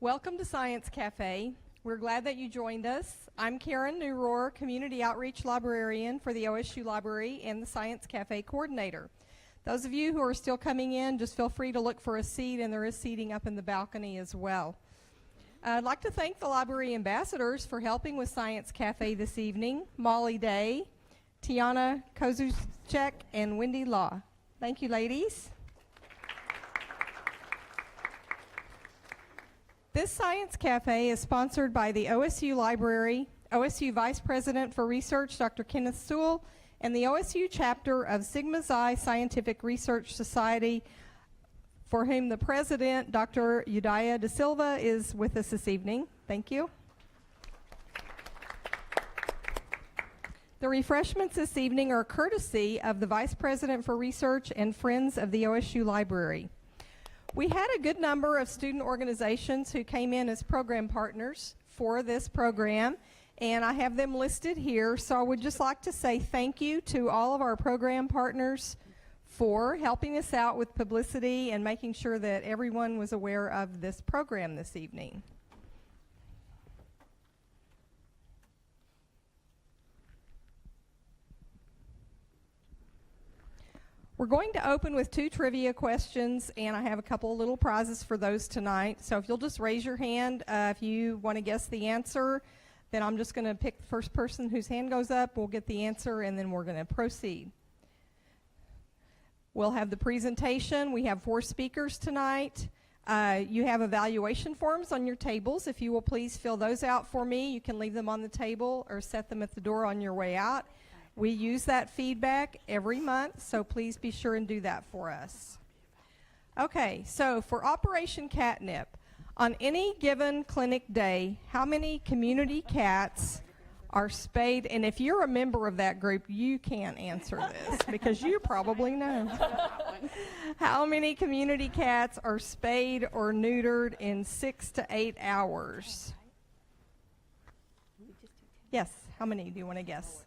Welcome to Science Cafe. We're glad that you joined us. I'm Karen Newrohr, Community Outreach Librarian for the OSU Library and the Science Cafe Coordinator. Those of you who are still coming in, just feel free to look for a seat, and there is seating up in the balcony as well. I'd like to thank the library ambassadors for helping with Science Cafe this evening, Molly Day, Tiana Kozuchek, and Wendy Law. Thank you, ladies. This Science Cafe is sponsored by the OSU Library, OSU Vice President for Research, Dr. Kenneth Sewell, and the OSU chapter of Sigma Xi Scientific Research Society, for whom the President, Dr. Udaya De Silva, is with us this evening. Thank you. The refreshments this evening are courtesy of the Vice President for Research and Friends of the OSU Library. We had a good number of student organizations who came in as program partners for this program, and I have them listed here. So I would just like to say thank you to all of our program partners for helping us out with publicity and making sure that everyone was aware of this program this evening. We're going to open with 2 trivia questions, and I have a couple of little prizes for those tonight. So if you'll just raise your hand if you want to guess the answer, then I'm just going to pick the first person whose hand goes up. We'll get the answer, and then we're going to proceed. We'll have the presentation. We have 4 speakers tonight. You have evaluation forms on your tables. If you will please fill those out for me. You can leave them on the table or set them at the door on your way out. We use that feedback every month, so please be sure and do that for us. Okay, so for Operation Catnip, on any given clinic day, how many community cats are spayed? And if you're a member of that group, you can't answer this because you probably know. How many community cats are spayed or neutered in 6 to 8 hours? Yes, how many do you want to guess?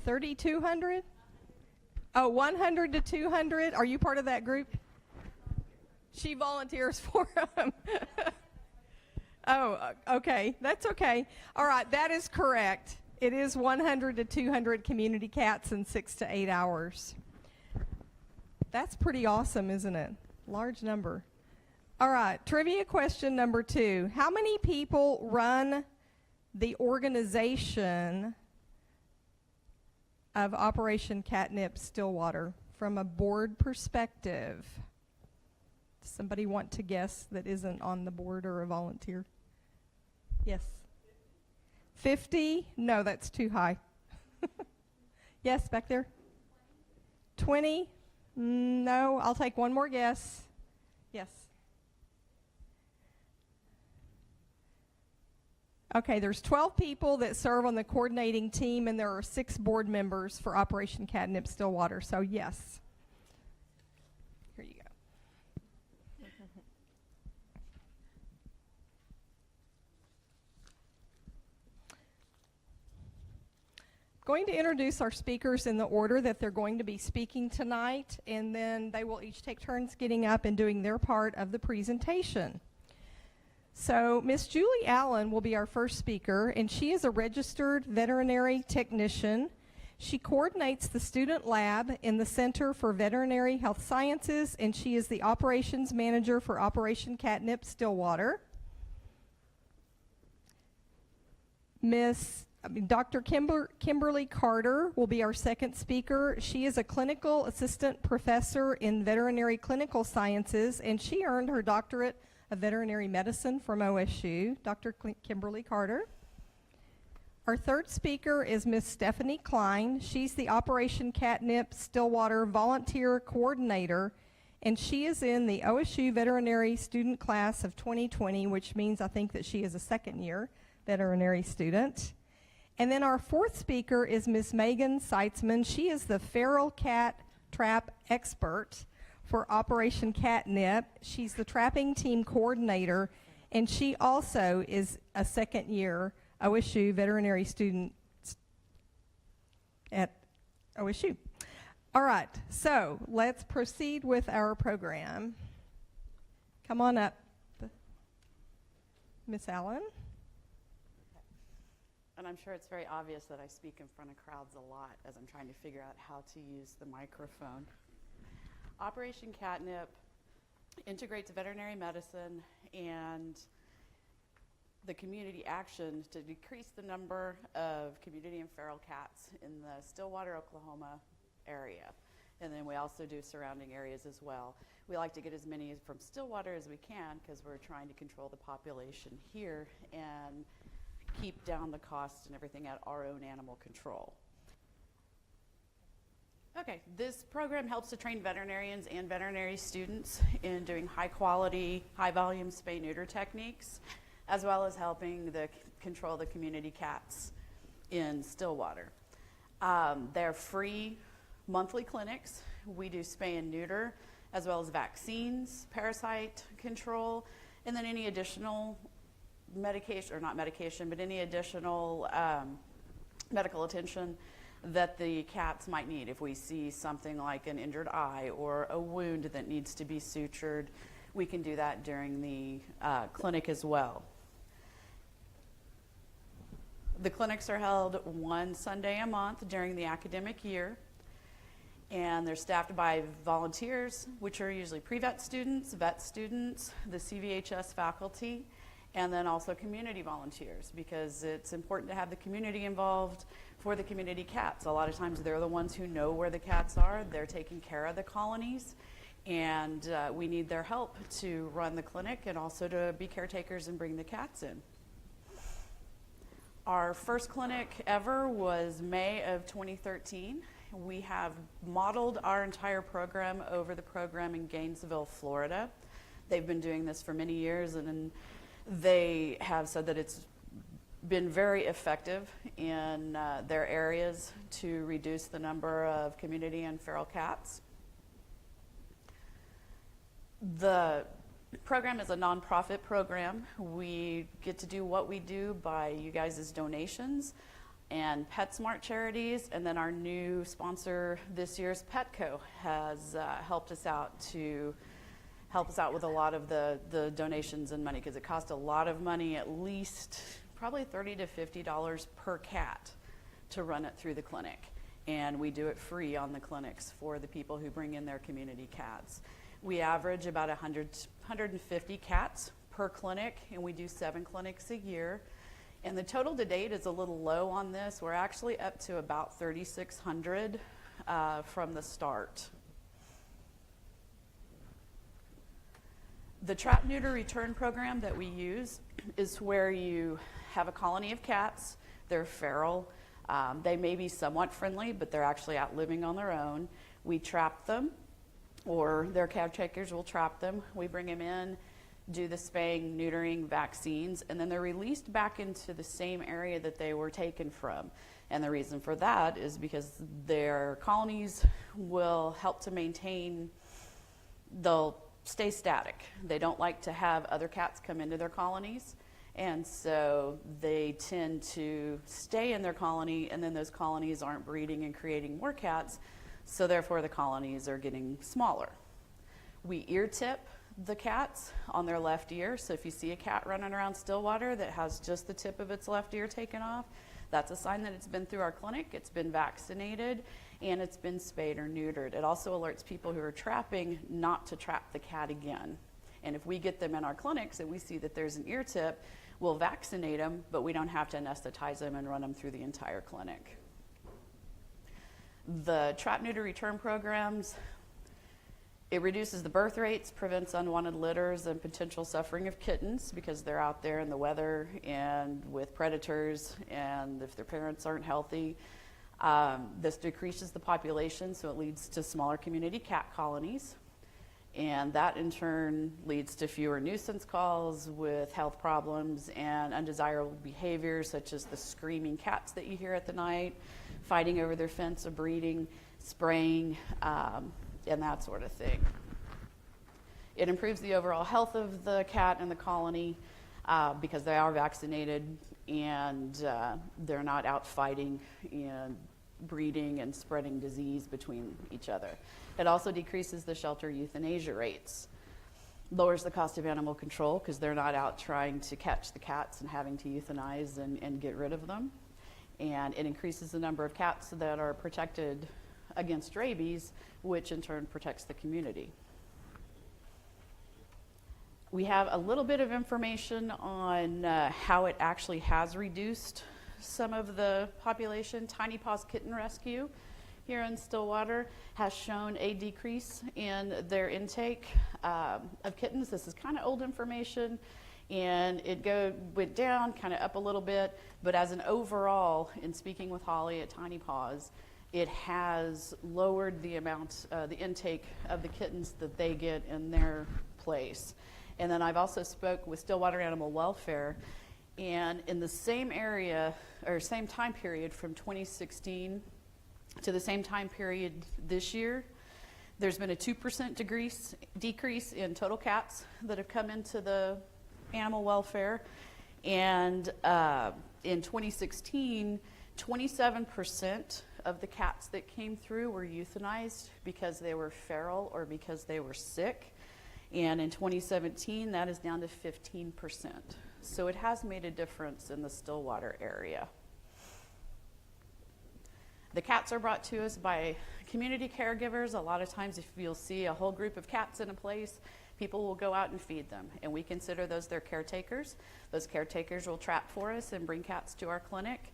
3,200? Oh, 100 to 200? Are you part of that group? She volunteers for them. Oh, okay. That's okay. All right, that is correct. It is 100 to 200 community cats in 6 to 8 hours. That's pretty awesome, isn't it? Large number. All right, trivia question number 2. How many people run the organization of Operation Catnip Stillwater from a board perspective? Does somebody want to guess that isn't on the board or a volunteer? Yes. 50? No, that's too high. Yes, back there? 20? No, I'll take one more guess. Yes. Okay, there's 12 people that serve on the coordinating team, and there are 6 board members for Operation Catnip Stillwater, so yes. Here you go. Going to introduce our speakers in the order that they're going to be speaking tonight, and then they will each take turns getting up and doing their part of the presentation. So Miss Julie Allen will be our first speaker, and she is a registered veterinary technician. She coordinates the student lab in the Center for Veterinary Health Sciences, and she is the operations manager for Operation Catnip Stillwater. Dr. Kimberly Carter will be our second speaker. She is a clinical assistant professor in veterinary clinical sciences, and she earned her doctorate of veterinary medicine from OSU, Dr. Kimberly Carter. Our third speaker is Miss Stephanie Klein. She's the Operation Catnip Stillwater volunteer coordinator, and she is in the OSU veterinary student class of 2020, which means I think that she is a second-year veterinary student. And then our fourth speaker is Miss Megan Seitzman. She is the feral cat trap expert for Operation Catnip. She's the trapping team coordinator, and she also is a second-year OSU veterinary student at OSU. All right, so let's proceed with our program. Come on up. Miss Allen. And I'm sure it's very obvious that I speak in front of crowds a lot as I'm trying to figure out how to use the microphone. Operation Catnip integrates veterinary medicine and the community action to decrease the number of community and feral cats in the Stillwater, Oklahoma area. And then we also do surrounding areas as well. We like to get as many from Stillwater as we can because we're trying to control the population here and keep down the cost and everything at our own animal control. Okay, this program helps to train veterinarians and veterinary students in doing high quality, high volume spay-neuter techniques, as well as helping control the community cats in Stillwater. They're free monthly clinics. We do spay and neuter, as well as vaccines, parasite control, and then any additional medication, or not medication, but any additional medical attention that the cats might need. If we see something like an injured eye or a wound that needs to be sutured, we can do that during the clinic as well. The clinics are held one Sunday a month during the academic year, and they're staffed by volunteers, which are usually pre-vet students, vet students, the CVHS faculty, and then also community volunteers, because it's important to have the community involved for the community cats. A lot of times they're the ones who know where the cats are. They're taking care of the colonies, and we need their help to run the clinic and also to be caretakers and bring the cats in. Our first clinic ever was May of 2013. We have modeled our entire program over the program in Gainesville, Florida. They've been doing this for many years, and they have said that it's been very effective in their areas to reduce the number of community and feral cats. The program is a nonprofit program. We get to do what we do by you guys' donations and PetSmart charities, and then our new sponsor this year's Petco has helped us out with a lot of the donations and money, because it costs a lot of money, at least probably $30 to $50 per cat to run it through the clinic. And we do it free on the clinics for the people who bring in their community cats. We average about 150 cats per clinic, and we do 7 clinics a year. And the total to date is a little low on this. We're actually up to about 3,600 from the start. The trap, neuter, return program that we use is where you have a colony of cats. They're feral. They may be somewhat friendly, but they're actually out living on their own. We trap them, or their caretakers will trap them. We bring them in, do the spaying, neutering, vaccines, and then they're released back into the same area that they were taken from. And the reason for that is because their colonies will help to maintain, they'll stay static. They don't like to have other cats come into their colonies, and so they tend to stay in their colony, and then those colonies aren't breeding and creating more cats, so therefore the colonies are getting smaller. We ear tip the cats on their left ear, so if you see a cat running around Stillwater that has just the tip of its left ear taken off, that's a sign that it's been through our clinic, it's been vaccinated, and it's been spayed or neutered. It also alerts people who are trapping not to trap the cat again. And if we get them in our clinics and we see that there's an ear tip, we'll vaccinate them, but we don't have to anesthetize them and run them through the entire clinic. The trap, neuter, return programs, it reduces the birth rates, prevents unwanted litters and potential suffering of kittens, because they're out there in the weather and with predators, and if their parents aren't healthy. This decreases the population, so it leads to smaller community cat colonies. And that in turn leads to fewer nuisance calls with health problems and undesirable behaviors, such as the screaming cats that you hear at the night, fighting over their fence or breeding, spraying, and that sort of thing. It improves the overall health of the cat and the colony because they are vaccinated, and they're not out fighting and breeding and spreading disease between each other. It also decreases the shelter euthanasia rates. lowers the cost of animal control because they're not out trying to catch the cats and having to euthanize and get rid of them. And it increases the number of cats that are protected against rabies, which in turn protects the community. We have a little bit of information on how it actually has reduced some of the population. Tiny Paws Kitten Rescue here in Stillwater has shown a decrease in their intake of kittens. This is kind of old information, and it went down, kind of up a little bit, but as an overall, in speaking with Holly at Tiny Paws, it has lowered the amount, the intake of the kittens that they get in their place. And then I've also spoke with Stillwater Animal Welfare, and in the same area, or same time period from 2016 to the same time period this year, there's been a 2% decrease in total cats that have come into the animal welfare. And in 2016, 27% of the cats that came through were euthanized because they were feral or because they were sick. And in 2017, that is down to 15%. So it has made a difference in the Stillwater area. The cats are brought to us by community caregivers. A lot of times if you'll see a whole group of cats in a place, people will go out and feed them. And we consider those their caretakers. Those caretakers will trap for us and bring cats to our clinic.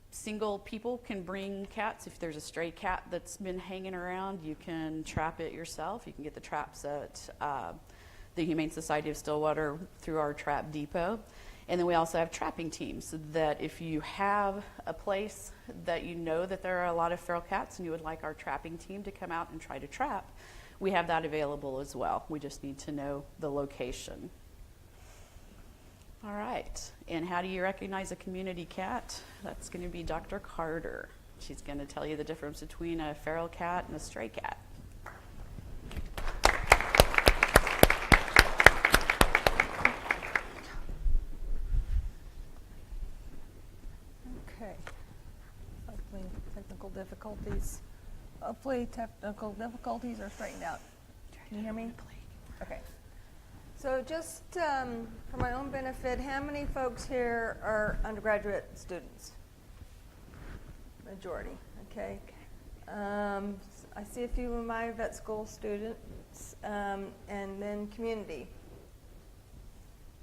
Single people can bring cats. If there's a stray cat that's been hanging around, you can trap it yourself. You can get the traps at the Humane Society of Stillwater through our trap depot. And then we also have trapping teams so that if you have a place that you know that there are a lot of feral cats and you would like our trapping team to come out and try to trap, we have that available as well. We just need to know the location. All right, and how do you recognize a community cat? That's going to be Dr. Carter. She's going to tell you the difference between a feral cat and a stray cat. Okay. Hopefully technical difficulties are straightened out. Can you hear me? Okay. So just for my own benefit, how many folks here are undergraduate students? Majority, okay. I see a few of my vet school students, and then community.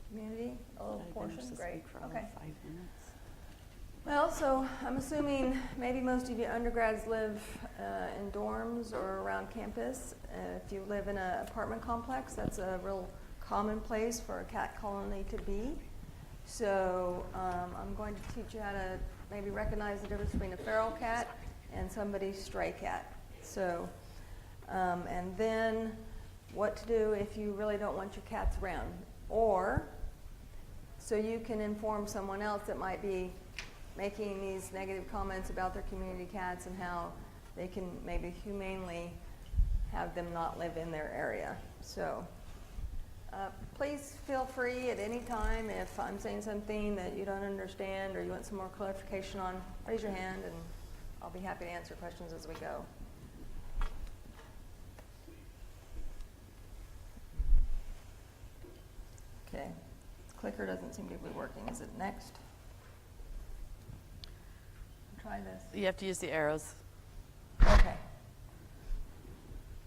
Community, a little portion, great, okay. 5 minutes. Well, so I'm assuming maybe most of you undergrads live in dorms or around campus. If you live in an apartment complex, that's a real common place for a cat colony to be. So I'm going to teach you how to maybe recognize the difference between a feral cat and somebody's stray cat. So, and then what to do if you really don't want your cats around, or so you can inform someone else that might be making these negative comments about their community cats and how they can maybe humanely have them not live in their area. So please feel free at any time if I'm saying something that you don't understand or you want some more clarification on, raise your hand and I'll be happy to answer questions as we go. Okay, clicker doesn't seem to be working. Is it next? Try this. You have to use the arrows. Okay.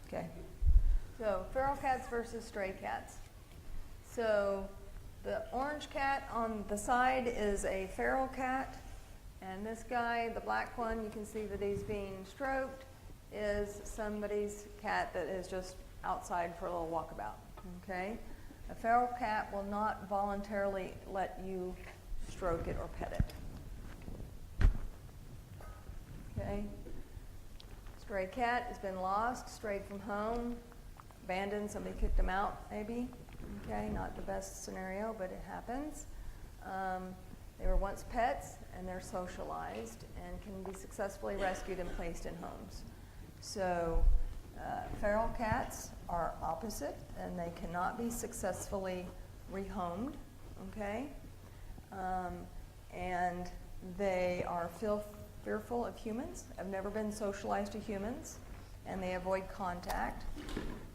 Okay. So feral cats versus stray cats. So the orange cat on the side is a feral cat, and this guy, the black one, you can see that he's being stroked, is somebody's cat that is just outside for a little walkabout. Okay? A feral cat will not voluntarily let you stroke it or pet it. Okay? Stray cat has been lost, strayed from home, abandoned, somebody kicked them out maybe. Okay, not the best scenario, but it happens. They were once pets and they're socialized and can be successfully rescued and placed in homes. So feral cats are opposite and they cannot be successfully rehomed, okay? And they are fearful of humans, have never been socialized to humans, and they avoid contact.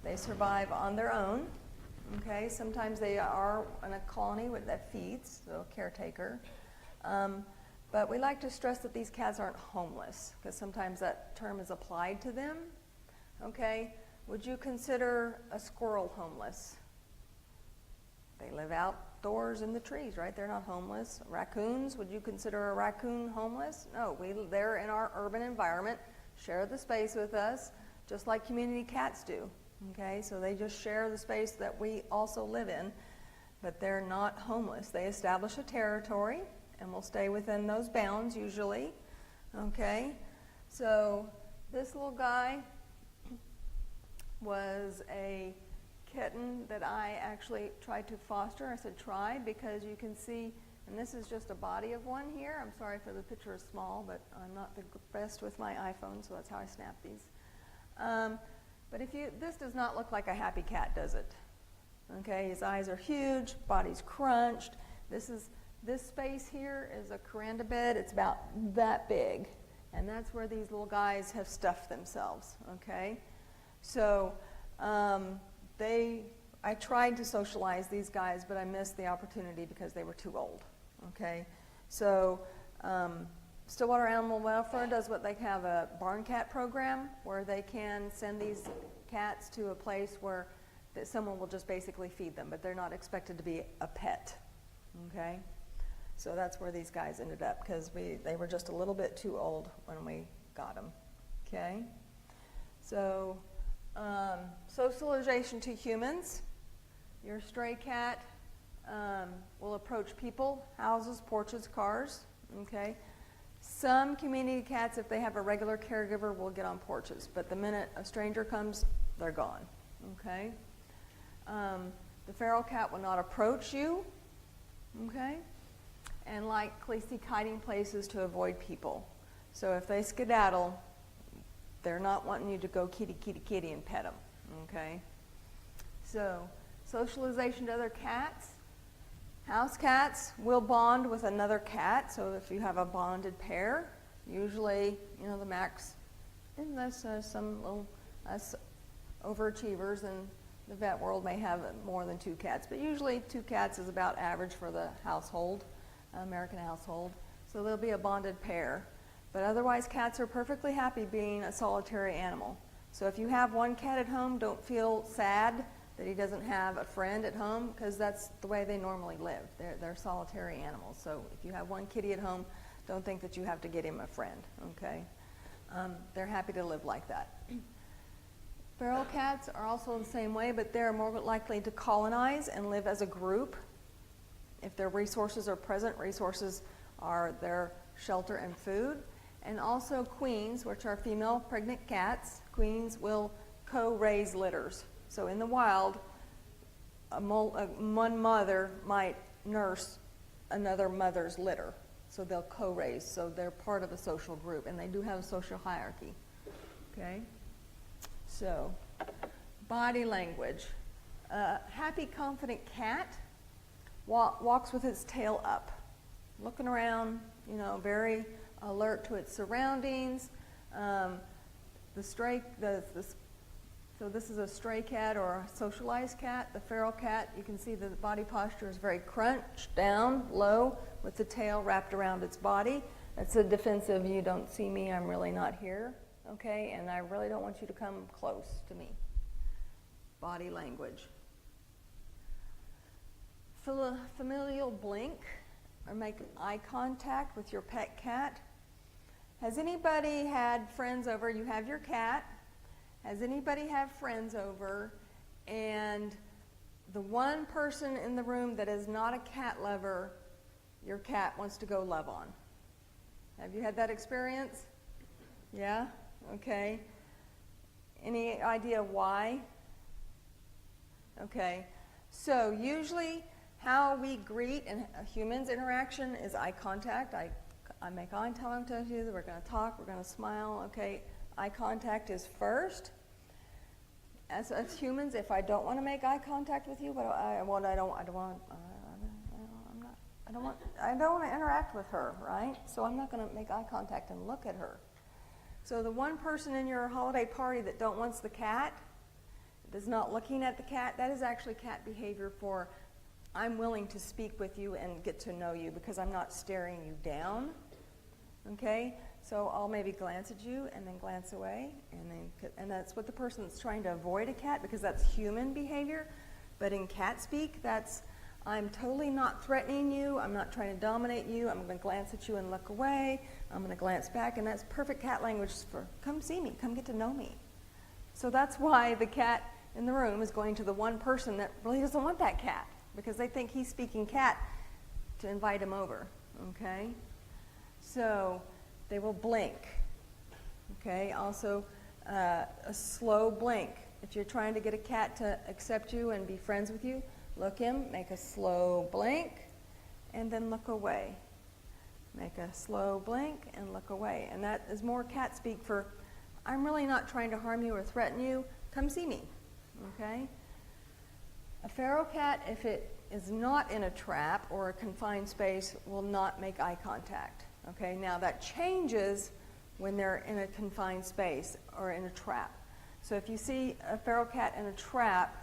They survive on their own. Okay, sometimes they are in a colony that feeds, so a caretaker. But we like to stress that these cats aren't homeless, because sometimes that term is applied to them. Okay, would you consider a squirrel homeless? They live outdoors in the trees, right? They're not homeless. Raccoons, would you consider a raccoon homeless? No, they're in our urban environment, share the space with us, just like community cats do. Okay, so they just share the space that we also live in, but they're not homeless. They establish a territory and will stay within those bounds usually. Okay, so this little guy was a kitten that I actually tried to foster. I said try because you can see, and this is just a body of one here. I'm sorry for the picture is small, but I'm not the best with my iPhone, so that's how I snap these. But this does not look like a happy cat, does it? Okay, his eyes are huge, body's crunched. This space here is a coranda bed. It's about that big, and that's where these little guys have stuffed themselves. Okay, so I tried to socialize these guys, but I missed the opportunity because they were too old. Okay, so Stillwater Animal Welfare does what they have a barn cat program where they can send these cats to a place where someone will just basically feed them, but they're not expected to be a pet. Okay, so that's where these guys ended up because they were just a little bit too old when we got them. Okay, so socialization to humans. Your stray cat will approach people, houses, porches, cars. Okay. Some community cats, if they have a regular caregiver, will get on porches, but the minute a stranger comes, they're gone. Okay. The feral cat will not approach you. Okay. And likely seek hiding places to avoid people. So if they skedaddle, they're not wanting you to go kitty, kitty, kitty and pet them. Okay. So socialization to other cats. House cats will bond with another cat, so if you have a bonded pair, usually, the max, unless some little overachievers in the vet world may have more than 2 cats, but usually 2 cats is about average for the household, American household, so there'll be a bonded pair. But otherwise, cats are perfectly happy being a solitary animal. So if you have one cat at home, don't feel sad that he doesn't have a friend at home, because that's the way they normally live. They're solitary animals. So if you have one kitty at home, don't think that you have to get him a friend, okay? They're happy to live like that. Feral cats are also the same way, but they're more likely to colonize and live as a group. If their resources are present, resources are their shelter and food. And also queens, which are female pregnant cats, queens will co-raise litters. So in the wild, one mother might nurse another mother's litter. So they'll co-raise. So they're part of a social group, and they do have a social hierarchy. Okay? So, body language. Happy, confident cat walks with its tail up, looking around, very alert to its surroundings. So this is a stray cat or a socialized cat. The feral cat, you can see the body posture is very crunched down, low, with the tail wrapped around its body. That's a defensive, you don't see me, I'm really not here, okay? And I really don't want you to come close to me. Body language. Familial blink or make eye contact with your pet cat. Has anybody had friends over? You have your cat. Has anybody had friends over and the one person in the room that is not a cat lover, your cat wants to go love on? Have you had that experience? Yeah? Okay. Any idea why? Okay. So usually how we greet and humans interaction is eye contact. I make eye contact with you, we're going to talk, we're going to smile, okay? Eye contact is first. As humans, if I don't want to make eye contact with you, I don't want to interact with her, right? So I'm not going to make eye contact and look at her. So the one person in your holiday party that don't want the cat, is not looking at the cat, that is actually cat behavior for I'm willing to speak with you and get to know you because I'm not staring you down. Okay? So I'll maybe glance at you and then glance away, and that's what the person that's trying to avoid a cat, because that's human behavior. But in cat speak, that's I'm totally not threatening you. I'm not trying to dominate you. I'm going to glance at you and look away. I'm going to glance back, and that's perfect cat language for come see me, come get to know me. So that's why the cat in the room is going to the one person that really doesn't want that cat, because they think he's speaking cat to invite him over. Okay? So they will blink. Okay? Also, a slow blink. If you're trying to get a cat to accept you and be friends with you, look him, make a slow blink, and then look away. Make a slow blink and look away. And that is more cat speak for, I'm really not trying to harm you or threaten you. Come see me. Okay? A feral cat, if it is not in a trap or a confined space, will not make eye contact. Okay? Now that changes when they're in a confined space or in a trap. So if you see a feral cat in a trap,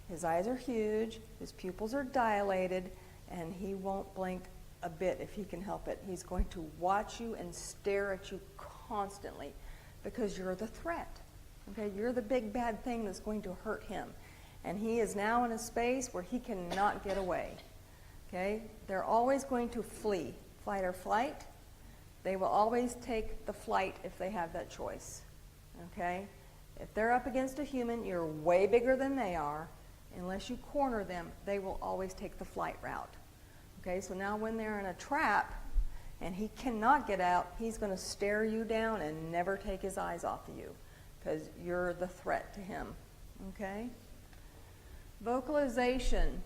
his eyes are huge, his pupils are dilated, and he won't blink a bit if he can help it. He's going to watch you and stare at you constantly because you're the threat. Okay, you're the big bad thing that's going to hurt him. And he is now in a space where he cannot get away. Okay, they're always going to flee, fight or flight. They will always take the flight if they have that choice. Okay, if they're up against a human, you're way bigger than they are. Unless you corner them, they will always take the flight route. Okay, so now when they're in a trap and he cannot get out, he's going to stare you down and never take his eyes off of you because you're the threat to him. Okay? Vocalization.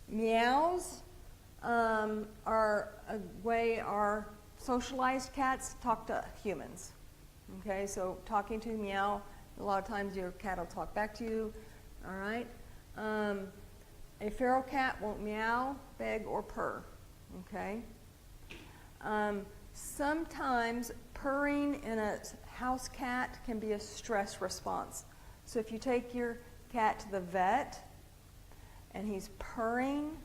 Meows are a way our socialized cats talk to humans. Okay, so talking to meow, a lot of times your cat will talk back to you. All right? A feral cat won't meow, beg, or purr. Okay? Sometimes purring in a house cat can be a stress response. So if you take your cat to the vet and he's purring,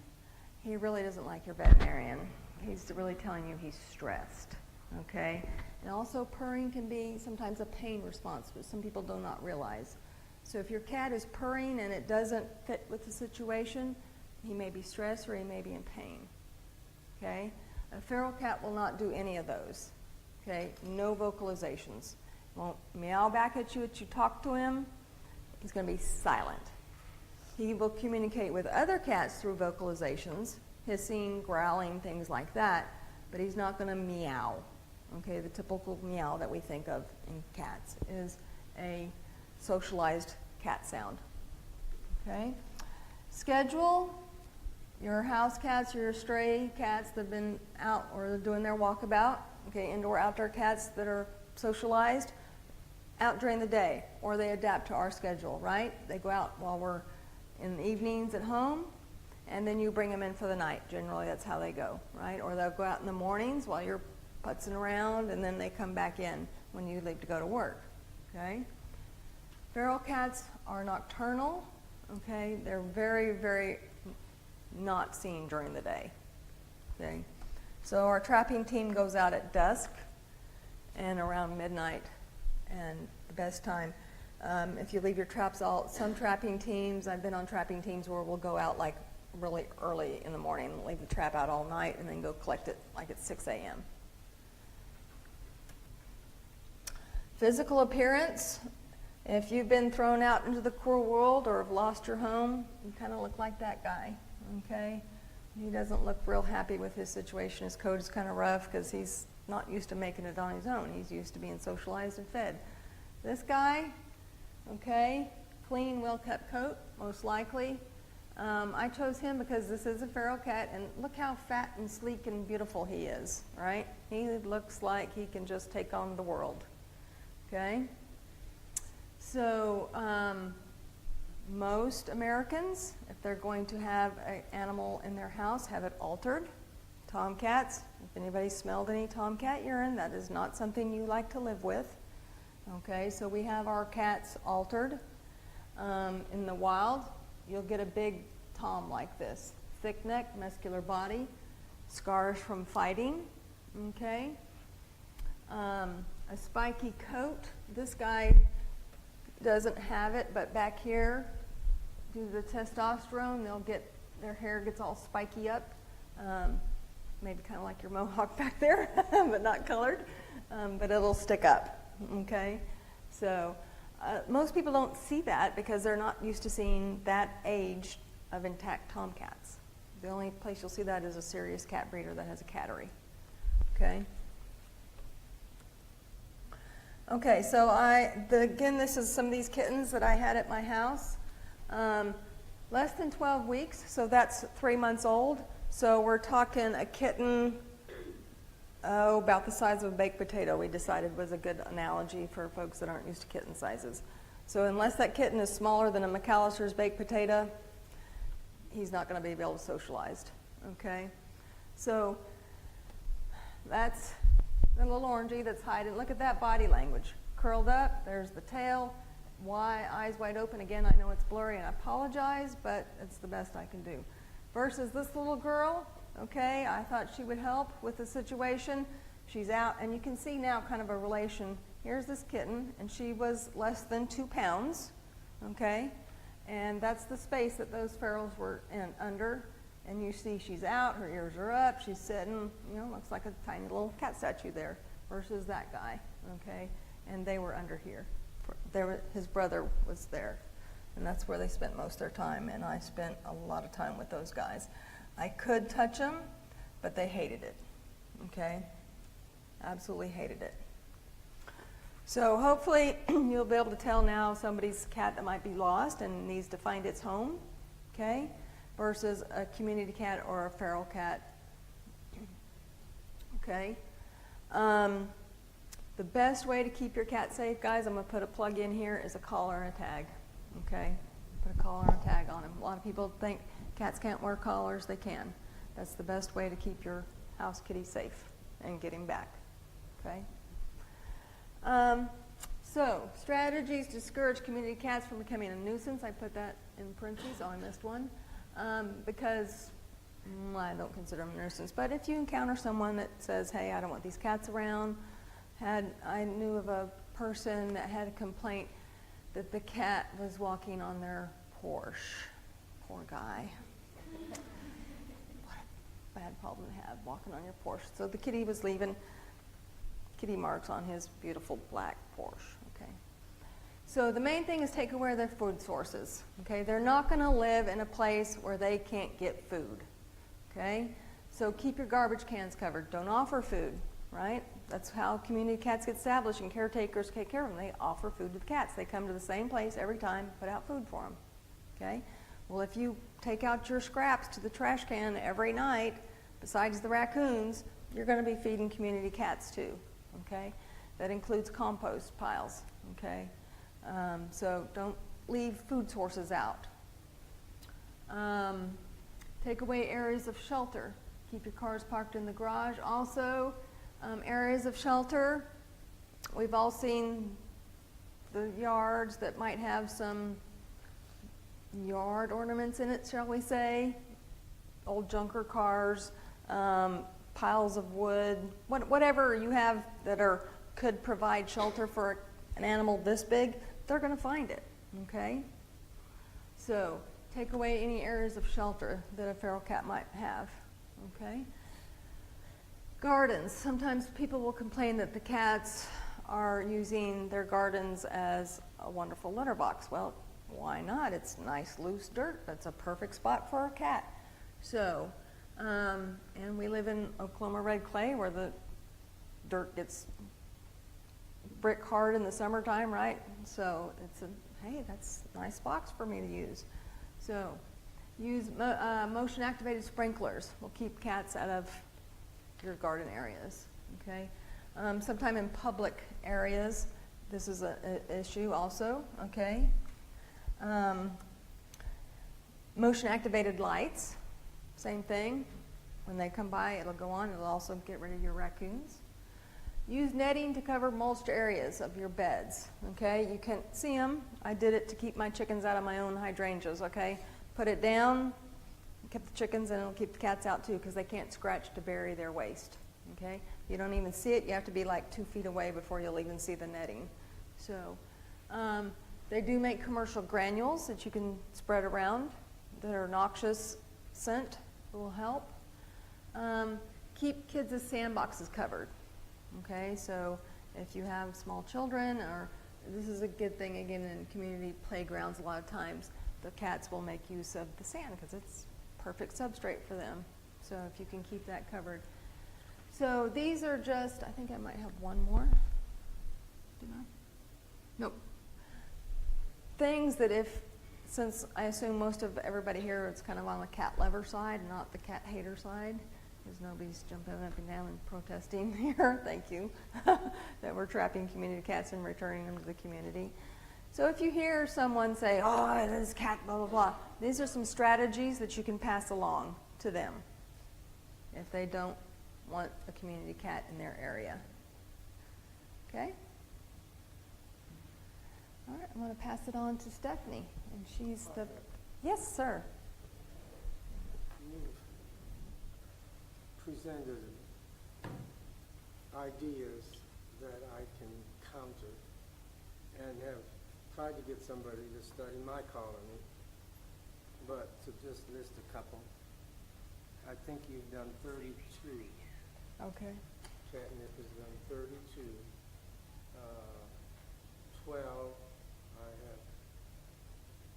he really doesn't like your veterinarian. He's really telling you he's stressed. Okay? And also purring can be sometimes a pain response, which some people do not realize. So if your cat is purring and it doesn't fit with the situation, he may be stressed or he may be in pain. Okay? A feral cat will not do any of those. Okay? No vocalizations. Won't meow back at you talk to him. He's going to be silent. He will communicate with other cats through vocalizations, hissing, growling, things like that, but he's not going to meow. Okay? The typical meow that we think of in cats is a socialized cat sound. Okay? Schedule. Your house cats, your stray cats that have been out or they're doing their walkabout. Okay, indoor, outdoor cats that are socialized, out during the day, or they adapt to our schedule, right? They go out while we're in the evenings at home, and then you bring them in for the night. Generally, that's how they go, right? Or they'll go out in the mornings while you're putzing around, and then they come back in when you leave to go to work. Okay? Feral cats are nocturnal. Okay? They're very, very not seen during the day. Okay? So our trapping team goes out at dusk and around midnight, and the best time. If you leave your traps out, some trapping teams, I've been on trapping teams where we'll go out like really early in the morning and leave the trap out all night and then go collect it like at 6 a.m. Physical appearance. If you've been thrown out into the cruel world or have lost your home, you kind of look like that guy, okay? He doesn't look real happy with his situation. His coat is kind of rough because he's not used to making it on his own. He's used to being socialized and fed. This guy, okay, clean, well-kept coat, most likely. I chose him because this is a feral cat, and look how fat and sleek and beautiful he is, right? He looks like he can just take on the world, okay? So most Americans, if they're going to have an animal in their house, have it altered. Tomcats, if anybody smelled any tomcat urine, that is not something you like to live with. Okay, so we have our cats altered. In the wild, you'll get a big tom like this. Thick neck, muscular body, scars from fighting, okay? A spiky coat. This guy doesn't have it, but back here, due to the testosterone, their hair gets all spiky up. Maybe kind of like your mohawk back there, but not colored, but it'll stick up, okay? So most people don't see that because they're not used to seeing that age of intact tomcats. The only place you'll see that is a serious cat breeder that has a cattery, okay? Okay, so again, this is some of these kittens that I had at my house. Less than 12 weeks, so that's 3 months old. So we're talking a kitten, about the size of a baked potato, we decided was a good analogy for folks that aren't used to kitten sizes. So unless that kitten is smaller than a McAllister's baked potato, he's not going to be able to socialize, okay? So that's the little orangey that's hiding. Look at that body language. Curled up, there's the tail, eyes wide open. Again, I know it's blurry and I apologize, but it's the best I can do. Versus this little girl, okay, I thought she would help with the situation. She's out, and you can see now kind of a relation. Here's this kitten, and she was less than 2 pounds, okay? And that's the space that those ferals were under. And you see she's out, her ears are up, she's sitting, looks like a tiny little cat statue there, versus that guy, okay? And they were under here. His brother was there, and that's where they spent most of their time, and I spent a lot of time with those guys. I could touch them, but they hated it, okay? Absolutely hated it. So hopefully you'll be able to tell now somebody's cat that might be lost and needs to find its home, okay? Versus a community cat or a feral cat, okay? The best way to keep your cat safe, guys, I'm going to put a plug in here, is a collar and a tag, okay? Put a collar and a tag on him. A lot of people think cats can't wear collars. They can. That's the best way to keep your house kitty safe and get him back, okay? So, strategies to discourage community cats from becoming a nuisance. I put that in parentheses. Oh, I missed one. Because I don't consider them a nuisance. But if you encounter someone that says, hey, I don't want these cats around, I knew of a person that had a complaint that the cat was walking on their Porsche. Poor guy. What a bad problem to have, walking on your Porsche. So the kitty was leaving kitty marks on his beautiful black Porsche, okay? So the main thing is take away their food sources, okay? They're not going to live in a place where they can't get food, okay? So keep your garbage cans covered. Don't offer food, right? That's how community cats get established, and caretakers take care of them. They offer food to the cats. They come to the same place every time, put out food for them, okay? Well, if you take out your scraps to the trash can every night, besides the raccoons, you're going to be feeding community cats too, okay? That includes compost piles, okay? So don't leave food sources out. Take away areas of shelter. Keep your cars parked in the garage. Also, areas of shelter. We've all seen the yards that might have some yard ornaments in it, shall we say. Old junker cars, piles of wood, whatever you have that could provide shelter for an animal this big, they're going to find it, okay? So take away any areas of shelter that a feral cat might have, okay? Gardens. Sometimes people will complain that the cats are using their gardens as a wonderful litter box. Well, why not? It's nice loose dirt. That's a perfect spot for a cat. So, and we live in Oklahoma red clay where the dirt gets brick hard in the summertime, right? So it's hey, that's a nice box for me to use. So use motion activated sprinklers. Will keep cats out of your garden areas, okay? Sometime in public areas, this is an issue also, okay? Motion activated lights, same thing. When they come by, it'll go on. It'll also get rid of your raccoons. Use netting to cover mulched areas of your beds, okay? You can't see them. I did it to keep my chickens out of my own hydrangeas, okay? Put it down, keep the chickens, and it'll keep the cats out too because they can't scratch to bury their waste, okay? You don't even see it. You have to be like 2 feet away before you'll even see the netting. So they do make commercial granules that you can spread around that are noxious scent that will help. Keep kids' sandboxes covered. Okay, so if you have small children, or this is a good thing again in community playgrounds, a lot of times the cats will make use of the sand because it's perfect substrate for them. So if you can keep that covered. So these are just, I think I might have one more. Did I? Nope. Things that since I assume most of everybody here is kind of on the cat lover side, not the cat hater side, because nobody's jumping up and down and protesting here, thank you, that we're trapping community cats and returning them to the community. So if you hear someone say, oh, this cat, blah, blah, blah, these are some strategies that you can pass along to them if they don't want a community cat in their area. Okay? All right, I'm going to pass it on to Stephanie, and she's the, yes, sir. Presented ideas that I can counter and have tried to get somebody to study my colony, but to just list a couple. I think you've done 32. Okay. Catnip has done 32. 12, I have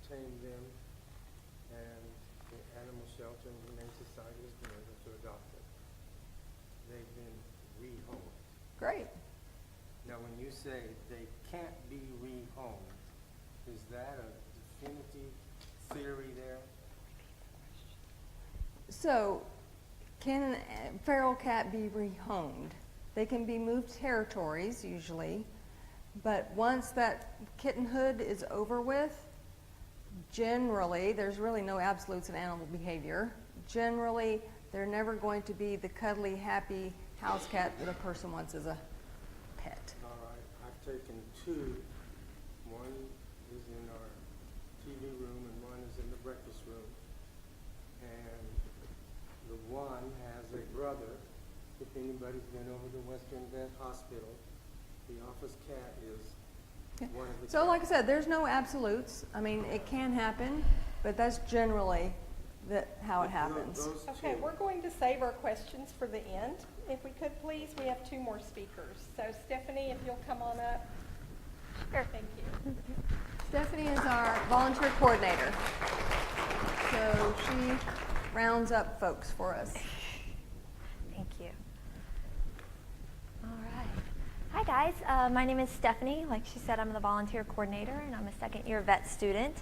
tamed them, and the Animal Shelter and Humane Society has been able to adopt them. They've been rehomed. Great. Now, when you say they can't be rehomed, is that a definitive theory there? So, can a feral cat be rehomed? They can be moved territories, usually, but once that kittenhood is over with, generally, there's really no absolutes in animal behavior. Generally, they're never going to be the cuddly, happy house cat that a person wants as a pet. All right, I've taken 2. One is in our TV room and one is in the breakfast room. And the one has a brother. If anybody's been over to Western Vet Hospital, the office cat is one of the So cats. like I said, there's no absolutes. I mean, it can happen, but that's generally how it happens. Those Okay, 2. we're going to save our questions for the end. If we could, please, we have 2 more speakers. So Stephanie, if you'll come on up. Sure. Thank you. Stephanie is our volunteer coordinator. So she rounds up folks for us. Thank you. All right. Hi, guys. My name is Stephanie. Like she said, I'm the volunteer coordinator, and I'm a second-year vet student.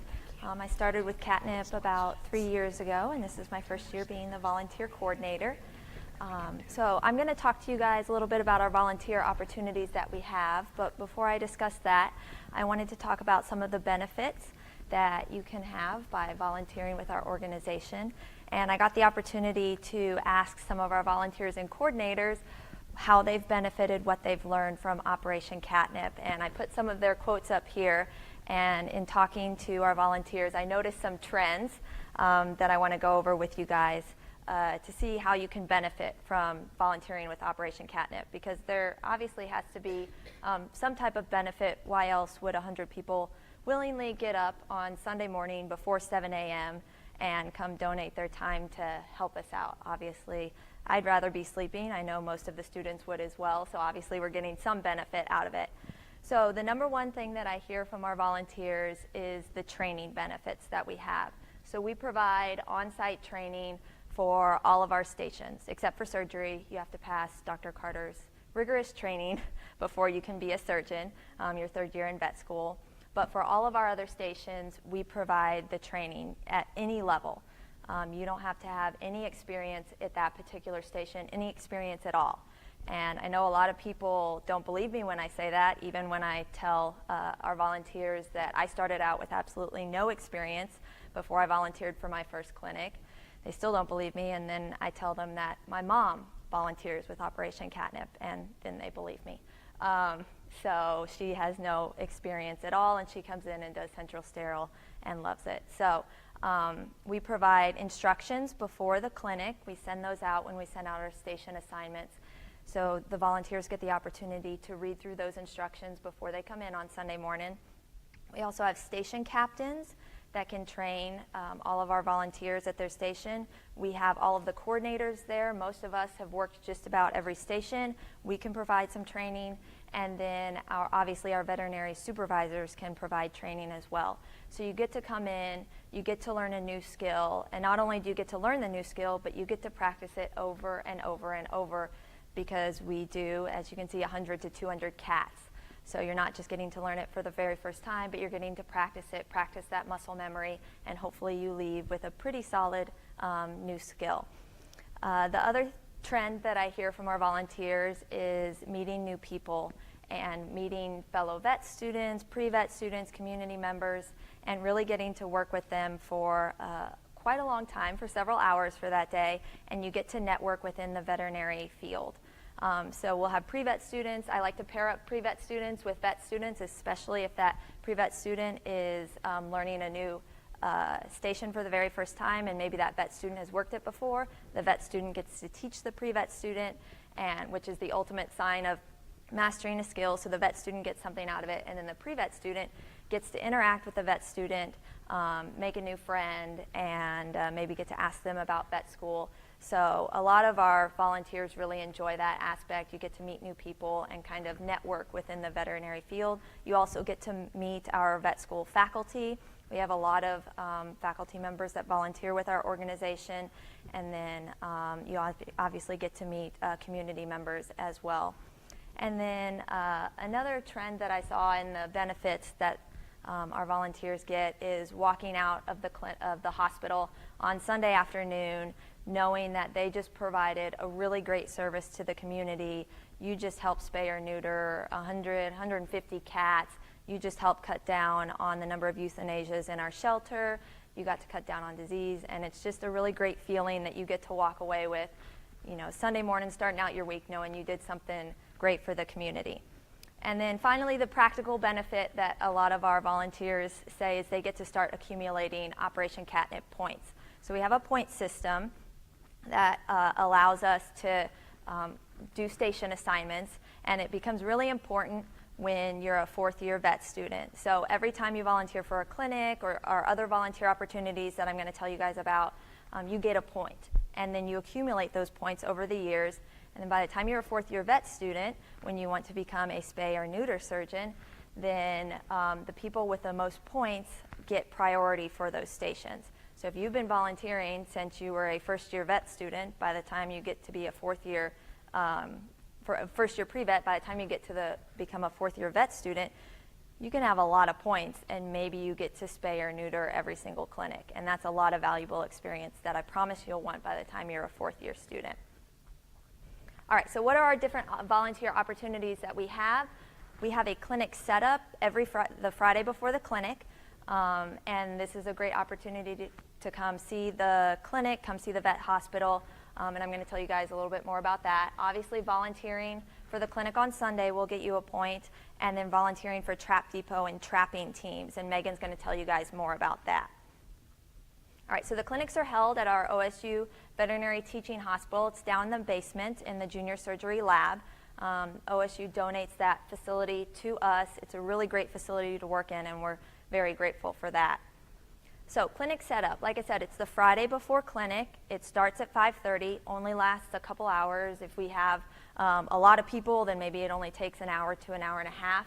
I started with Catnip about 3 years ago, and this is my first year being the volunteer coordinator. So I'm going to talk to you guys a little bit about our volunteer opportunities that we have, but before I discuss that, I wanted to talk about some of the benefits that you can have by volunteering with our organization. And I got the opportunity to ask some of our volunteers and coordinators how they've benefited, what they've learned from Operation Catnip. And I put some of their quotes up here. And in talking to our volunteers, I noticed some trends that I want to go over with you guys to see how you can benefit from volunteering with Operation Catnip, because there obviously has to be some type of benefit. Why else would 100 people willingly get up on Sunday morning before 7 a.m. and come donate their time to help us out? Obviously, I'd rather be sleeping. I know most of the students would as well, so obviously we're getting some benefit out of it. So the number one thing that I hear from our volunteers is the training benefits that we have. So we provide on-site training for all of our stations, except for surgery. You have to pass Dr. Carter's rigorous training before you can be a surgeon, your 3rd year in vet school. But for all of our other stations, we provide the training at any level. You don't have to have any experience at that particular station, any experience at all. And I know a lot of people don't believe me when I say that, even when I tell our volunteers that I started out with absolutely no experience before I volunteered for my first clinic. They still don't believe me, and then I tell them that my mom volunteers with Operation Catnip, and then they believe me. So she has no experience at all, and she comes in and does central sterile and loves it. So we provide instructions before the clinic. We send those out when we send out our station assignments. So the volunteers get the opportunity to read through those instructions before they come in on Sunday morning. We also have station captains that can train all of our volunteers at their station. We have all of the coordinators there. Most of us have worked just about every station. We can provide some training, and then obviously our veterinary supervisors can provide training as well. So you get to come in, you get to learn a new skill, and not only do you get to learn the new skill, but you get to practice it over and over and over, because we do, as you can see, 100 to 200 cats. So you're not just getting to learn it for the very first time, but you're getting to practice it, practice that muscle memory, and hopefully you leave with a pretty solid new skill. The other trend that I hear from our volunteers is meeting new people and meeting fellow vet students, pre-vet students, community members, and really getting to work with them for quite a long time, for several hours for that day, and you get to network within the veterinary field. So we'll have pre-vet students. I like to pair up pre-vet students with vet students, especially if that pre-vet student is learning a new station for the very first time, and maybe that vet student has worked it before. The vet student gets to teach the pre-vet student, and which is the ultimate sign of mastering a skill. So the vet student gets something out of it, and then the pre-vet student gets to interact with the vet student, make a new friend, and maybe get to ask them about vet school. So a lot of our volunteers really enjoy that aspect. You get to meet new people and kind of network within the veterinary field. You also get to meet our vet school faculty. We have a lot of faculty members that volunteer with our organization, and then you obviously get to meet community members as well. And then another trend that I saw in the benefits that our volunteers get is walking out of the hospital on Sunday afternoon, knowing that they just provided a really great service to the community. You just helped spay or neuter 100, 150 cats. You just helped cut down on the number of euthanasias in our shelter. You got to cut down on disease, and it's just a really great feeling that you get to walk away with, Sunday morning, starting out your week knowing you did something great for the community. And then finally, the practical benefit that a lot of our volunteers say is they get to start accumulating Operation Catnip points. So we have a point system that allows us to do station assignments, and it becomes really important when you're a fourth-year vet student. So every time you volunteer for a clinic or other volunteer opportunities that I'm going to tell you guys about, you get a point, and then you accumulate those points over the years. And then by the time you're a fourth-year vet student, when you want to become a spay or neuter surgeon, then the people with the most points get priority for those stations. So if you've been volunteering since you were a first-year vet student, by the time you get to be a fourth-year, for a first-year pre-vet, by the time you get to become a fourth-year vet student, you can have a lot of points, and maybe you get to spay or neuter every single clinic. And that's a lot of valuable experience that I promise you'll want by the time you're a fourth-year student. All right, so what are our different volunteer opportunities that we have? We have a clinic set up every the Friday before the clinic, and this is a great opportunity to come see the clinic, come see the vet hospital, and I'm going to tell you guys a little bit more about that. Obviously, volunteering for the clinic on Sunday will get you a point, and then volunteering for Trap Depot and trapping teams, and Megan's going to tell you guys more about that. All right, so the clinics are held at our OSU Veterinary Teaching Hospital. It's down in the basement in the junior surgery lab. OSU donates that facility to us. It's a really great facility to work in, and we're very grateful for that. So clinic setup, like I said, it's the Friday before clinic. It starts at 5:30, only lasts a couple hours. If we have a lot of people, then maybe it only takes an hour to an hour and a half.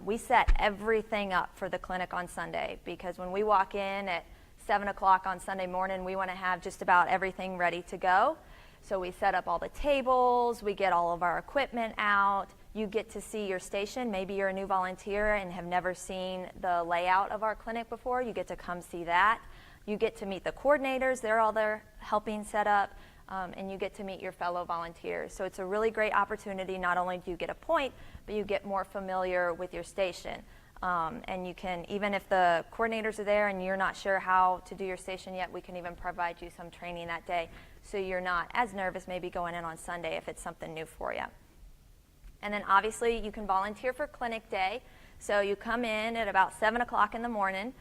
We set everything up for the clinic on Sunday, because when we walk in at 7 o'clock on Sunday morning, we want to have just about everything ready to go. So we set up all the tables, we get all of our equipment out. You get to see your station. Maybe you're a new volunteer and have never seen the layout of our clinic before. You get to come see that. You get to meet the coordinators. They're all there helping set up. And you get to meet your fellow volunteers. So it's a really great opportunity. Not only do you get a point, but you get more familiar with your station. And you can, even if the coordinators are there and you're not sure how to do your station yet, we can even provide you some training that day so you're not as nervous maybe going in on Sunday if it's something new for you. And then obviously you can volunteer for clinic day. So you come in at about 7 o'clock in the morning.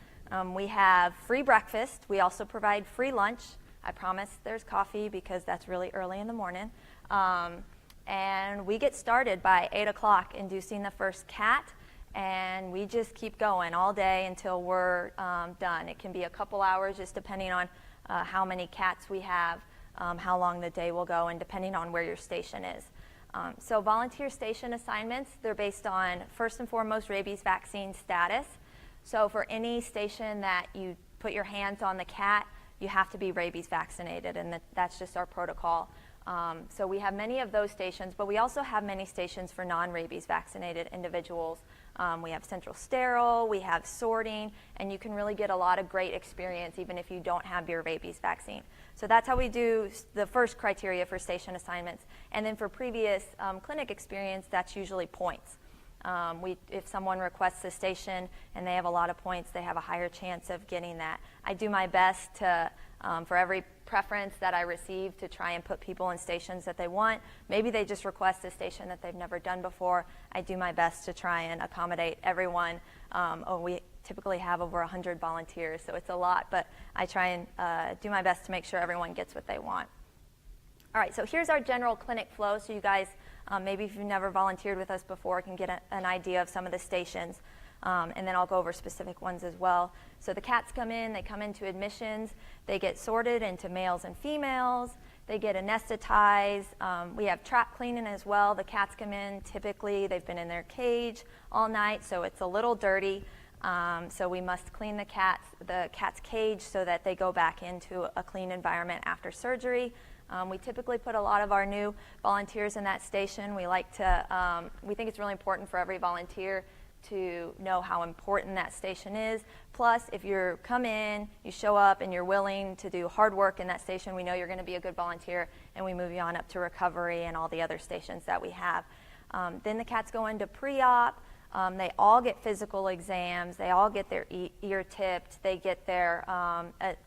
We have free breakfast. We also provide free lunch. I promise there's coffee because that's really early in the morning. And we get started by 8 o'clock inducing the first cat. And we just keep going all day until we're done. It can be a couple hours just depending on how many cats we have, how long the day will go, and depending on where your station is. So volunteer station assignments, they're based on, first and foremost, rabies vaccine status. So for any station that you put your hands on the cat, you have to be rabies vaccinated, and that's just our protocol. So we have many of those stations, but we also have many stations for non-rabies vaccinated individuals. We have central sterile, we have sorting, and you can really get a lot of great experience even if you don't have your rabies vaccine. So that's how we do the first criteria for station assignments. And then for previous clinic experience, that's usually points. If someone requests a station and they have a lot of points, they have a higher chance of getting that. I do my best to, for every preference that I receive, to try and put people in stations that they want. Maybe they just request a station that they've never done before. I do my best to try and accommodate everyone. We typically have over 100 volunteers, so it's a lot, but I try and do my best to make sure everyone gets what they want. All right, so here's our general clinic flow, so you guys, maybe if you've never volunteered with us before, can get an idea of some of the stations. And then I'll go over specific ones as well. So the cats come in, they come into admissions, they get sorted into males and females, they get anesthetized. We have trap cleaning as well. The cats come in, typically they've been in their cage all night, so it's a little dirty. So we must clean the cat's cage so that they go back into a clean environment after surgery. We typically put a lot of our new volunteers in that station. We think it's really important for every volunteer to know how important that station is. Plus, if you come in, you show up, and you're willing to do hard work in that station, we know you're going to be a good volunteer, and we move you on up to recovery and all the other stations that we have. Then the cats go into pre-op. They all get physical exams. They all get their ear tipped. They get their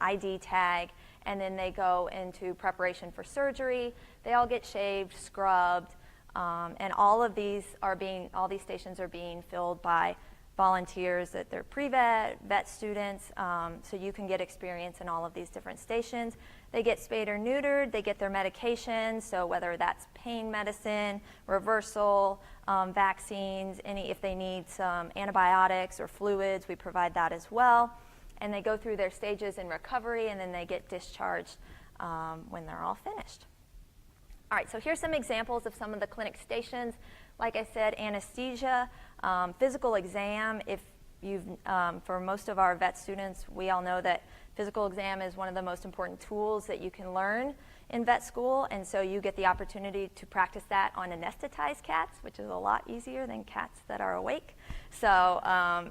ID tag, and then they go into preparation for surgery. They all get shaved, scrubbed. And all these stations are being filled by volunteers that they're pre-vet, vet students, so you can get experience in all of these different stations. They get spayed or neutered, they get their medications, so whether that's pain medicine, reversal, vaccines, if they need some antibiotics or fluids, we provide that as well. And they go through their stages in recovery, and then they get discharged when they're all finished. All right, so here's some examples of some of the clinic stations. Like I said, anesthesia, physical exam. For most of our vet students, we all know that physical exam is one of the most important tools that you can learn in vet school, and so you get the opportunity to practice that on anesthetized cats, which is a lot easier than cats that are awake. So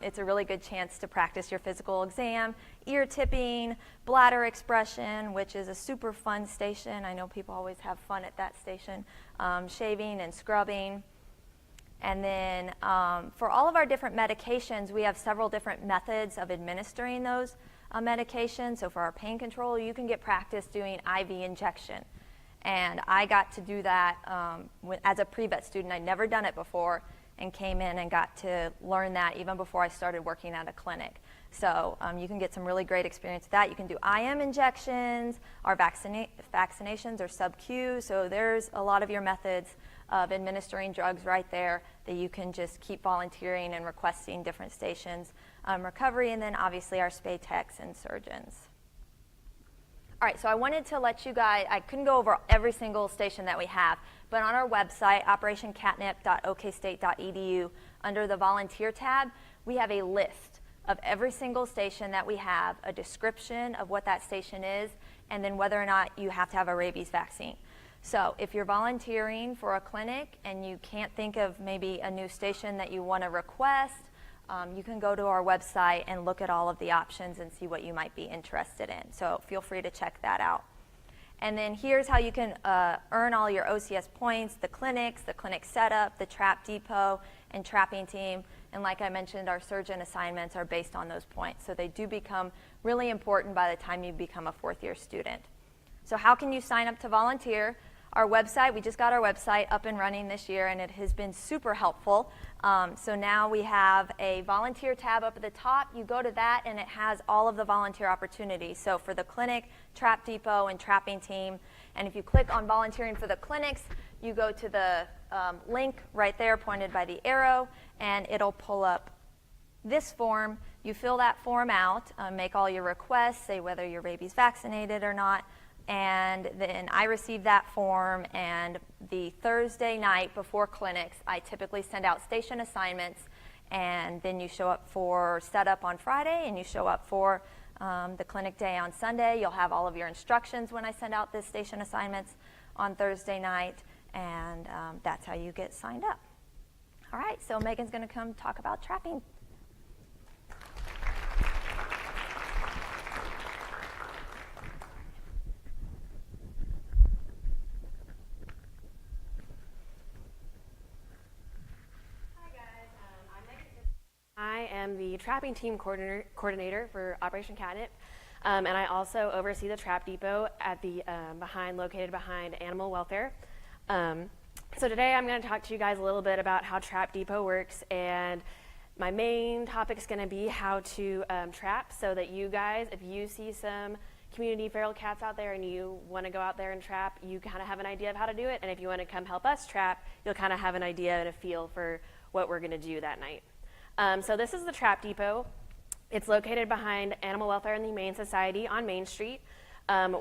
it's a really good chance to practice your physical exam. Ear tipping, bladder expression, which is a super fun station. I know people always have fun at that station. Shaving and scrubbing. And then for all of our different medications, we have several different methods of administering those medications. So for our pain control, you can get practice doing IV injection. And I got to do that as a pre-vet student. I'd never done it before, and came in and got to learn that even before I started working at a clinic. So you can get some really great experience with that. You can do IM injections. Our vaccinations are sub-Q, so there's a lot of your methods of administering drugs right there that you can just keep volunteering and requesting different stations. Recovery, and then obviously our spay techs and surgeons. All right, so I wanted to let you guys, I couldn't go over every single station that we have, but on our website, operationcatnip.okstate.edu, under the volunteer tab, we have a list of every single station that we have, a description of what that station is, and then whether or not you have to have a rabies vaccine. So if you're volunteering for a clinic and you can't think of maybe a new station that you want to request, you can go to our website and look at all of the options and see what you might be interested in. So feel free to check that out. And then here's how you can earn all your OCS points, the clinic setup, the trap depot, and trapping team. And like I mentioned, our surgeon assignments are based on those points. So they do become really important by the time you become a fourth-year student. So how can you sign up to volunteer? Our website, we just got our website up and running this year, and it has been super helpful. So now we have a volunteer tab up at the top. You go to that, and it has all of the volunteer opportunities. So for the clinic, Trap Depot, and trapping team. And if you click on volunteering for the clinics, you go to the link right there pointed by the arrow, and it'll pull up this form. You fill that form out, make all your requests, say whether your baby's vaccinated or not. And then I receive that form, and the Thursday night before clinics, I typically send out station assignments, and then you show up for setup on Friday, and you show up for the clinic day on Sunday. You'll have all of your instructions when I send out the station assignments on Thursday night, and that's how you get signed up. All right, so Megan's going to come talk about trapping. I am the trapping team coordinator for Operation Catnip, and I also oversee the Trap Depot at the located behind Animal Welfare. So today I'm going to talk to you guys a little bit about how Trap Depot works, and my main topic is going to be how to trap, so that you guys, if you see some community feral cats out there and you want to go out there and trap, you kind of have an idea of how to do it, and if you want to come help us trap, you'll kind of have an idea and a feel for what we're going to do that night. So this is the Trap Depot. It's located behind Animal Welfare and the Humane Society on Main Street.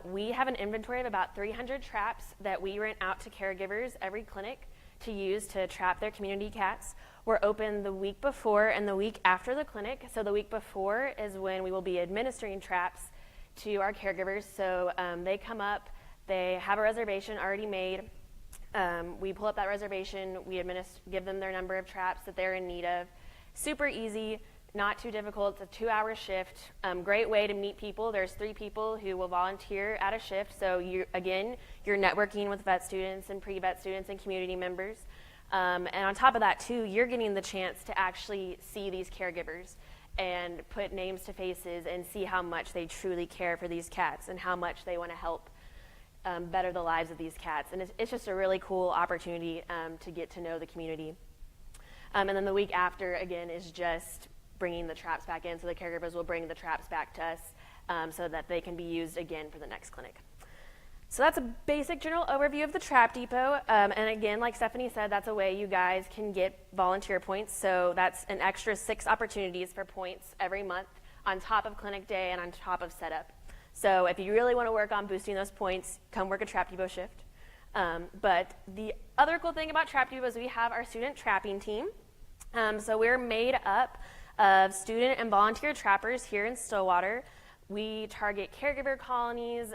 We have an inventory of about 300 traps that we rent out to caregivers every clinic to use to trap their community cats. We're open the week before and the week after the clinic. So the week before is when we will be administering traps to our caregivers. So they come up, they have a reservation already made. We pull up that reservation, we give them their number of traps that they're in need of. Super easy, not too difficult. It's a 2-hour shift. Great way to meet people. There's 3 people who will volunteer at a shift. So you're networking with vet students and pre-vet students and community members. And on top of that too, you're getting the chance to actually see these caregivers and put names to faces and see how much they truly care for these cats and how much they want to help better the lives of these cats. And it's just a really cool opportunity to get to know the community. And then the week after, again, is just bringing the traps back in. So the caregivers will bring the traps back to us so that they can be used again for the next clinic. So that's a basic general overview of the Trap Depot. And again, like Stephanie said, that's a way you guys can get volunteer points. So that's an extra 6 opportunities for points every month on top of clinic day and on top of setup. So if you really want to work on boosting those points, come work a Trap Depot shift. But the other cool thing about Trap Depot is we have our student trapping team. So we're made up of student and volunteer trappers here in Stillwater. We target caregiver colonies,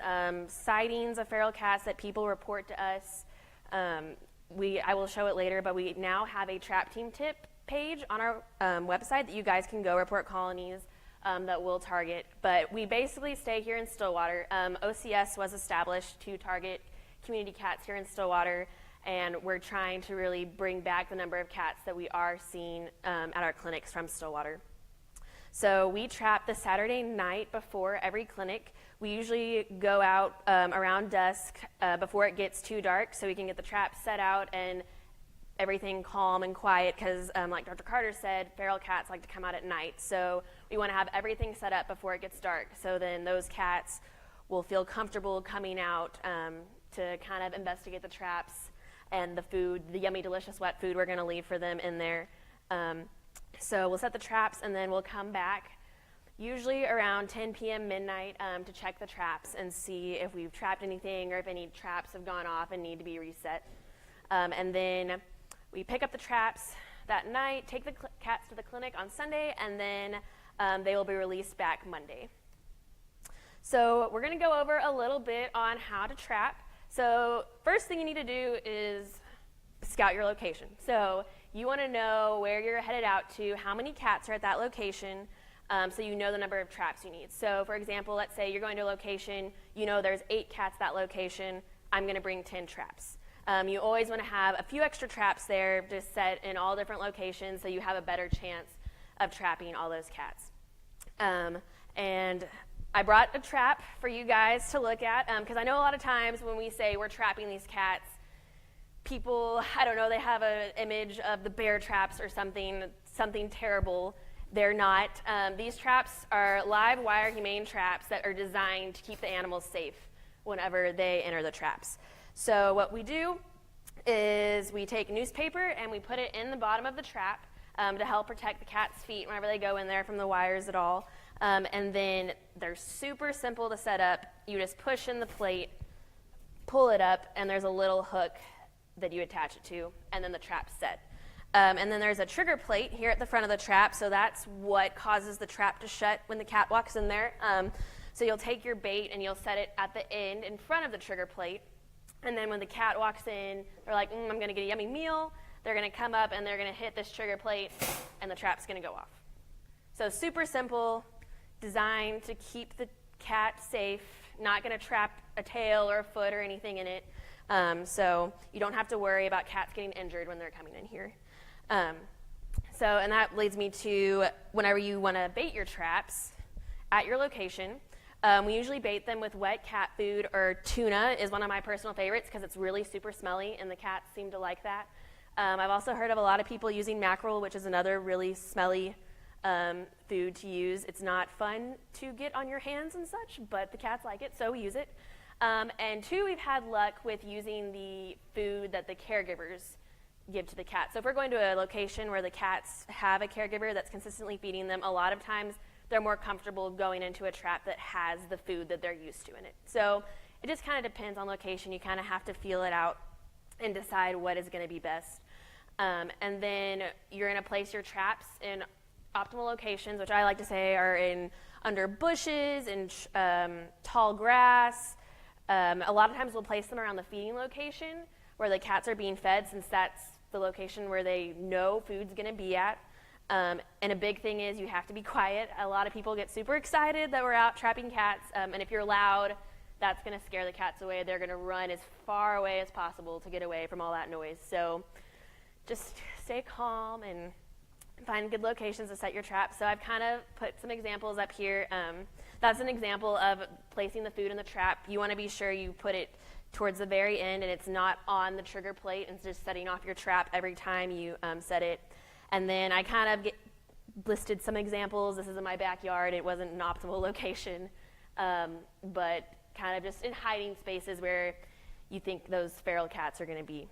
sightings of feral cats that people report to us. I will show it later, but we now have a trap team tip page on our website that you guys can go report colonies that we'll target. But we basically stay here in Stillwater. OCS was established to target community cats here in Stillwater, and we're trying to really bring back the number of cats that we are seeing at our clinics from Stillwater. So we trap the Saturday night before every clinic. We usually go out around dusk before it gets too dark so we can get the traps set out and everything calm and quiet because like Dr. Carter said, feral cats like to come out at night. So we want to have everything set up before it gets dark so then those cats will feel comfortable coming out to kind of investigate the traps and the food, the yummy, delicious wet food we're going to leave for them in there. So we'll set the traps and then we'll come back usually around 10 p.m. midnight to check the traps and see if we've trapped anything or if any traps have gone off and need to be reset. And then we pick up the traps that night, take the cats to the clinic on Sunday, and then they will be released back Monday. So we're going to go over a little bit on how to trap. So first thing you need to do is scout your location. So you want to know where you're headed out to, how many cats are at that location, so you know the number of traps you need. So for example, let's say you're going to a location, you know there's 8 cats at that location, I'm going to bring 10 traps. You always want to have a few extra traps there just set in all different locations so you have a better chance of trapping all those cats. And I brought a trap for you guys to look at because I know a lot of times when we say we're trapping these cats, people, I don't know, they have an image of the bear traps or something terrible. They're not. These traps are live wire humane traps that are designed to keep the animals safe whenever they enter the traps. So what we do is we take newspaper and we put it in the bottom of the trap to help protect the cat's feet whenever they go in there from the wires at all. And then they're super simple to set up. You just push in the plate, pull it up, and there's a little hook that you attach it to, and then the trap's set. And then there's a trigger plate here at the front of the trap, so that's what causes the trap to shut when the cat walks in there. So you'll take your bait and you'll set it at the end in front of the trigger plate. And then when the cat walks in, they're like, I'm going to get a yummy meal. They're going to come up and they're going to hit this trigger plate, and the trap's going to go off. So super simple, designed to keep the cat safe, not going to trap a tail or a foot or anything in it. So you don't have to worry about cats getting injured when they're coming in here. And that leads me to whenever you want to bait your traps at your location, we usually bait them with wet cat food, or tuna is one of my personal favorites because it's really super smelly and the cats seem to like that. I've also heard of a lot of people using mackerel, which is another really smelly food to use. It's not fun to get on your hands and such, but the cats like it, so we use it. And two, we've had luck with using the food that the caregivers give to the cats. So if we're going to a location where the cats have a caregiver that's consistently feeding them, a lot of times they're more comfortable going into a trap that has the food that they're used to in it. So it just kind of depends on location. You kind of have to feel it out and decide what is going to be best. And then you're going to place your traps in optimal locations, which I like to say are in under bushes and tall grass. A lot of times we'll place them around the feeding location where the cats are being fed, since that's the location where they know food's going to be at. And a big thing is you have to be quiet. A lot of people get super excited that we're out trapping cats, and if you're loud, that's going to scare the cats away. They're going to run as far away as possible to get away from all that noise. So just stay calm and find good locations to set your traps. So I've kind of put some examples up here. That's an example of placing the food in the trap. You want to be sure you put it towards the very end and it's not on the trigger plate and just setting off your trap every time you set it. And then I kind of listed some examples. This is in my backyard. It wasn't an optimal location, but kind of just in hiding spaces where you think those feral cats are going to be.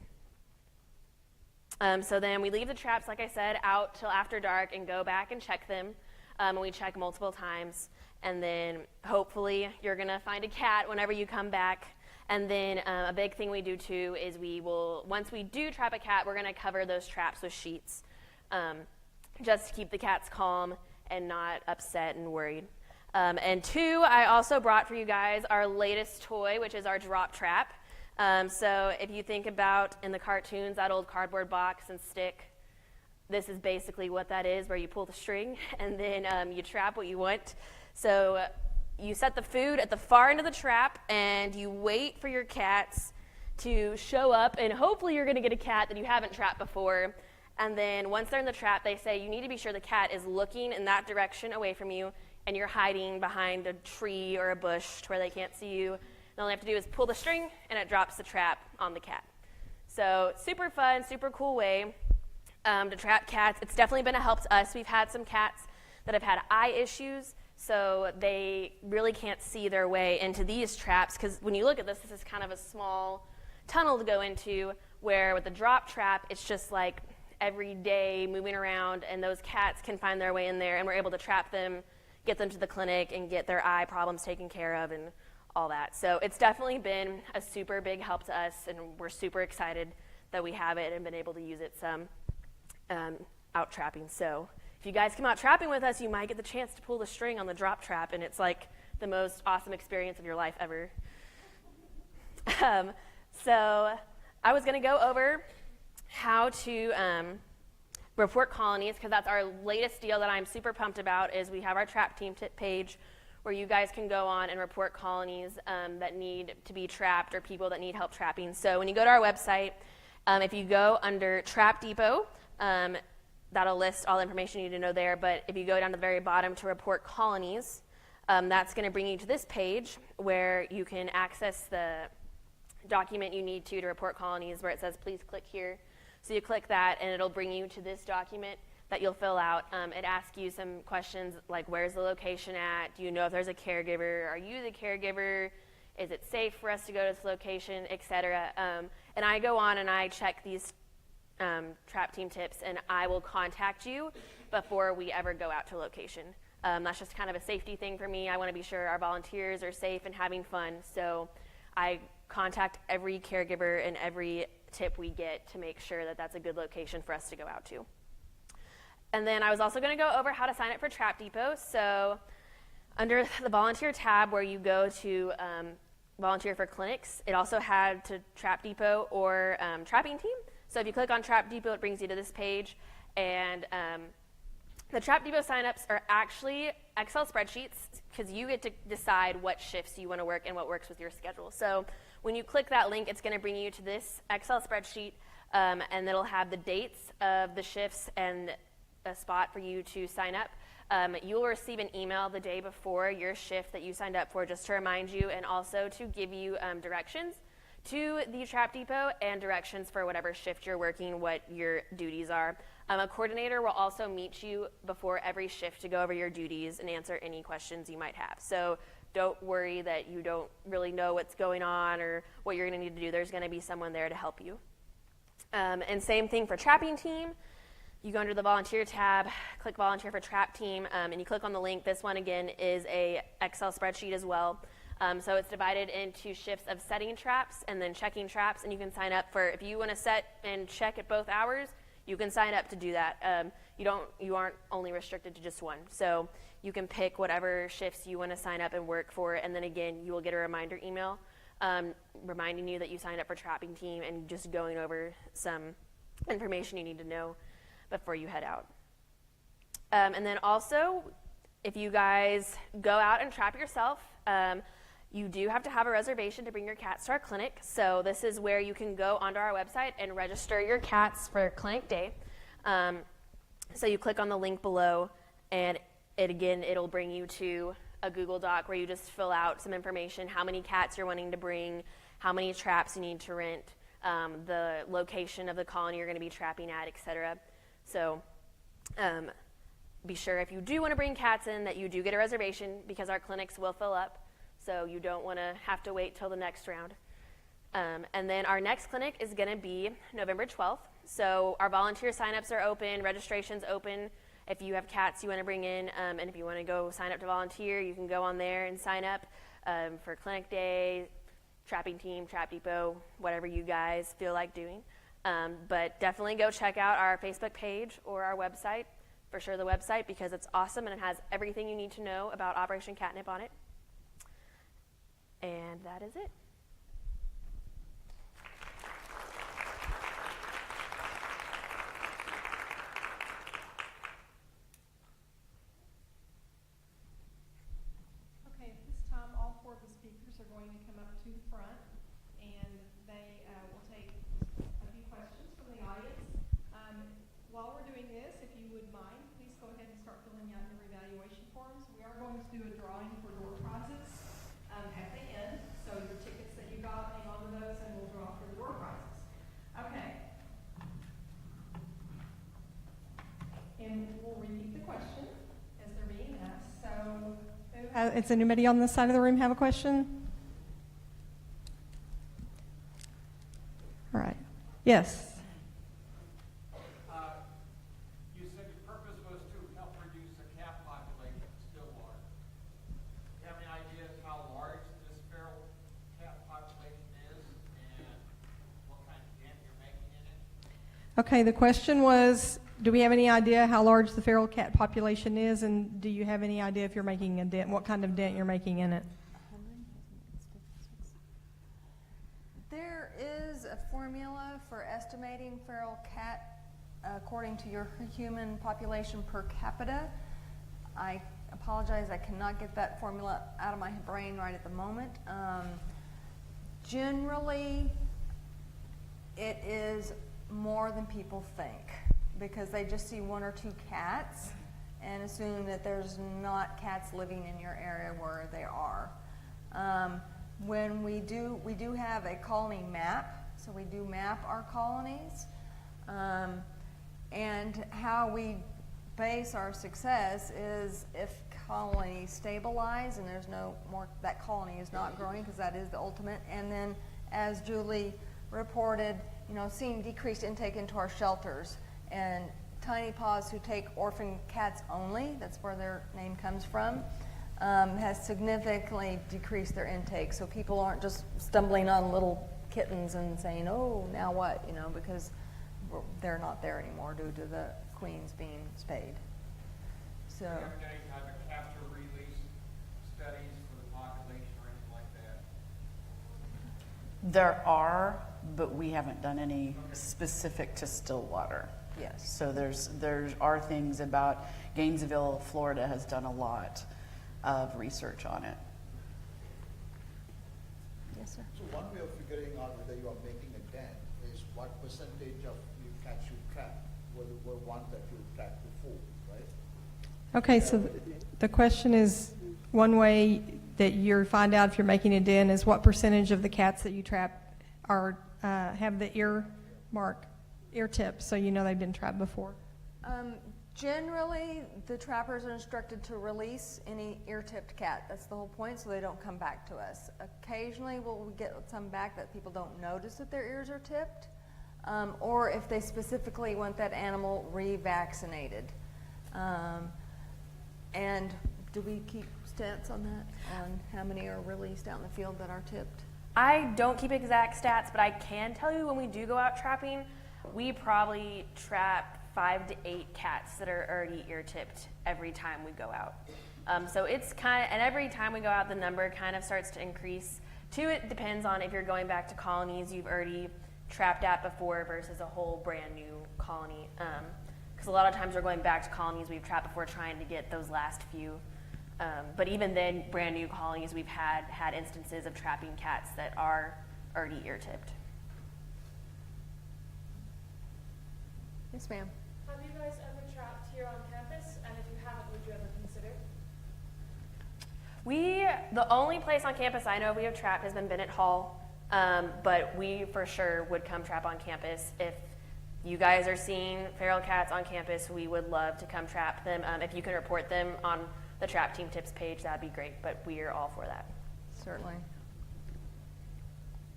So then we leave the traps, like I said, out till after dark and go back and check them. And we check multiple times. And then hopefully you're going to find a cat whenever you come back. And then a big thing we do too is once we do trap a cat, we're going to cover those traps with sheets, just to keep the cats calm and not upset and worried. And two, I also brought for you guys our latest toy, which is our drop trap. So if you think about in the cartoons, that old cardboard box and stick, this is basically what that is, where you pull the string and then you trap what you want. So you set the food at the far end of the trap and you wait for your cats to show up, and hopefully you're going to get a cat that you haven't trapped before. And then once they're in the trap, they say you need to be sure the cat is looking in that direction away from you and you're hiding behind a tree or a bush to where they can't see you. And all you have to do is pull the string and it drops the trap on the cat. So super fun, super cool way to trap cats. It's definitely been a help to us. We've had some cats that have had eye issues, so they really can't see their way into these traps, because when you look at this is kind of a small tunnel to go into, where with the drop trap, it's just like every day moving around, and those cats can find their way in there, and we're able to trap them, get them to the clinic, and get their eye problems taken care of and all that. So it's definitely been a super big help to us, and we're super excited that we have it and been able to use it some out trapping. So if you guys come out trapping with us, you might get the chance to pull the string on the drop trap, and it's like the most awesome experience of your life ever. So I was going to go over how to report colonies, because that's our latest deal that I'm super pumped about. Is we have our trap team tip page where you guys can go on and report colonies that need to be trapped or people that need help trapping. So when you go to our website, if you go under Trap Depot, that'll list all the information you need to know there. But if you go down to the very bottom to report colonies, that's going to bring you to this page where you can access the document you need to report colonies, where it says please click here. So you click that and it'll bring you to this document that you'll fill out. It asks you some questions like where's the location at? Do you know if there's a caregiver? Are you the caregiver? Is it safe for us to go to this location, etc. And I go on and I check these trap team tips, and I will contact you before we ever go out to location. That's just kind of a safety thing for me. I want to be sure our volunteers are safe and having fun, so I contact every caregiver and every tip we get to make sure that that's a good location for us to go out to. And then I was also going to go over how to sign up for Trap Depot. So under the volunteer tab where you go to volunteer for clinics, it also had to Trap Depot or trapping team. So if you click on Trap Depot, it brings you to this page. And the Trap Depot signups are actually Excel spreadsheets because you get to decide what shifts you want to work and what works with your schedule. So when you click that link, it's going to bring you to this Excel spreadsheet, and it'll have the dates of the shifts and a spot for you to sign up. You'll receive an email the day before your shift that you signed up for just to remind you and also to give you directions to the Trap Depot and directions for whatever shift you're working, what your duties are. A coordinator will also meet you before every shift to go over your duties and answer any questions you might have. So don't worry that you don't really know what's going on or what you're going to need to do. There's going to be someone there to help you. And same thing for trapping team. You go under the volunteer tab, click volunteer for trap team, and you click on the link. This one again is a Excel spreadsheet as well. So it's divided into shifts of setting traps and then checking traps, and you can sign up for, if you want to set and check at both hours, you can sign up to do that. You aren't only restricted to just one. So you can pick whatever shifts you want to sign up and work for, and then again, you will get a reminder email reminding you that you signed up for trapping team and just going over some information you need to know before you head out. And then also, if you guys go out and trap yourself, you do have to have a reservation to bring your cats to our clinic. So this is where you can go onto our website and register your cats for clinic day. So you click on the link below, and it'll bring you to a Google Doc where you just fill out some information, how many cats you're wanting to bring, how many traps you need to rent, the location of the colony you're going to be trapping at, etc. So be sure if you do want to bring cats in that you do get a reservation because our clinics will fill up. So you don't want to have to wait till the next round. And then our next clinic is going to be November 12th. So our volunteer signups are open, registration's open. If you have cats you want to bring in, and if you want to go sign up to volunteer, you can go on there and sign up for clinic day, trapping team, Trap Depot, whatever you guys feel like doing. But definitely go check out our Facebook page or our website, for sure the website, because it's awesome and it has everything you need to know about Operation Catnip on it. And that is it. Okay, at this time, all four of the speakers are going to come up to the front, and they will take a few questions from the audience. While we're doing this, if you would mind, please go ahead and start filling out your evaluation forms. We are going to do a drawing for door prizes at the end, so your tickets that you got, hang on to those, and we'll draw for the door prizes. Okay. And we'll repeat the question as they're being asked. So, does anybody on this side of the room have a question? All right. Yes. You said your purpose was to help reduce the cat population in Stillwater. Do you have any idea how large this feral cat population is and what kind of dent you're making in it? Okay, the question was, do we have any idea how large the feral cat population is, and do you have any idea if you're making a dent, what kind of dent you're making in it? There is a formula for estimating feral cat according to your human population per capita. I apologize, I cannot get that formula out of my brain right at the moment. Generally, it is more than people think because they just see one or two cats and assume that there's not cats living in your area where they are. When we do have a colony map, so we do map our colonies, and how we base our success is if colonies stabilize and there's no more, that colony is not growing because that is the ultimate, and then as Julie reported, seeing decreased intake into our shelters, and Tiny Paws, who take orphan cats only, that's where their name comes from, has significantly decreased their intake. So people aren't just stumbling on little kittens and saying, oh, now what, because they're not there anymore due to the queens being spayed. So. Do you have any type of capture release studies for the population or anything like that? There are, but we haven't done any specific to Stillwater. Yes. So there are things about Gainesville, Florida has done a lot of research on it. Yes, sir. So one way of figuring out whether you are making a den is what percentage of you cats you trap were ones that you trapped before, right? Okay, so the question is, one way that you find out if you're making a den is what percentage of the cats that you trap are have the ear tip, so you know they've been trapped before. Generally, the trappers are instructed to release any ear-tipped cat. That's the whole point, so they don't come back to us. Occasionally, we'll get some back that people don't notice that their ears are tipped, or if they specifically want that animal revaccinated. And do we keep stats on that, on how many are released out in the field that are tipped? I don't keep exact stats, but I can tell you when we do go out trapping, we probably trap 5 to 8 cats that are already ear tipped every time we go out. So it's and every time we go out, the number kind of starts to increase. Too, it depends on if you're going back to colonies you've already trapped at before versus a whole brand new colony. Because a lot of times we're going back to colonies we've trapped before trying to get those last few. But even then, brand new colonies, we've had instances of trapping cats that are already ear tipped. Yes, ma'am. Have you guys ever trapped here on campus? And if you haven't, would you ever consider? The only place on campus I know we have trapped has been Bennett Hall, but we for sure would come trap on campus. If you guys are seeing feral cats on campus, we would love to come trap them. If you can report them on the Trap Team Tips page, that'd be great, but we are all for that. Certainly.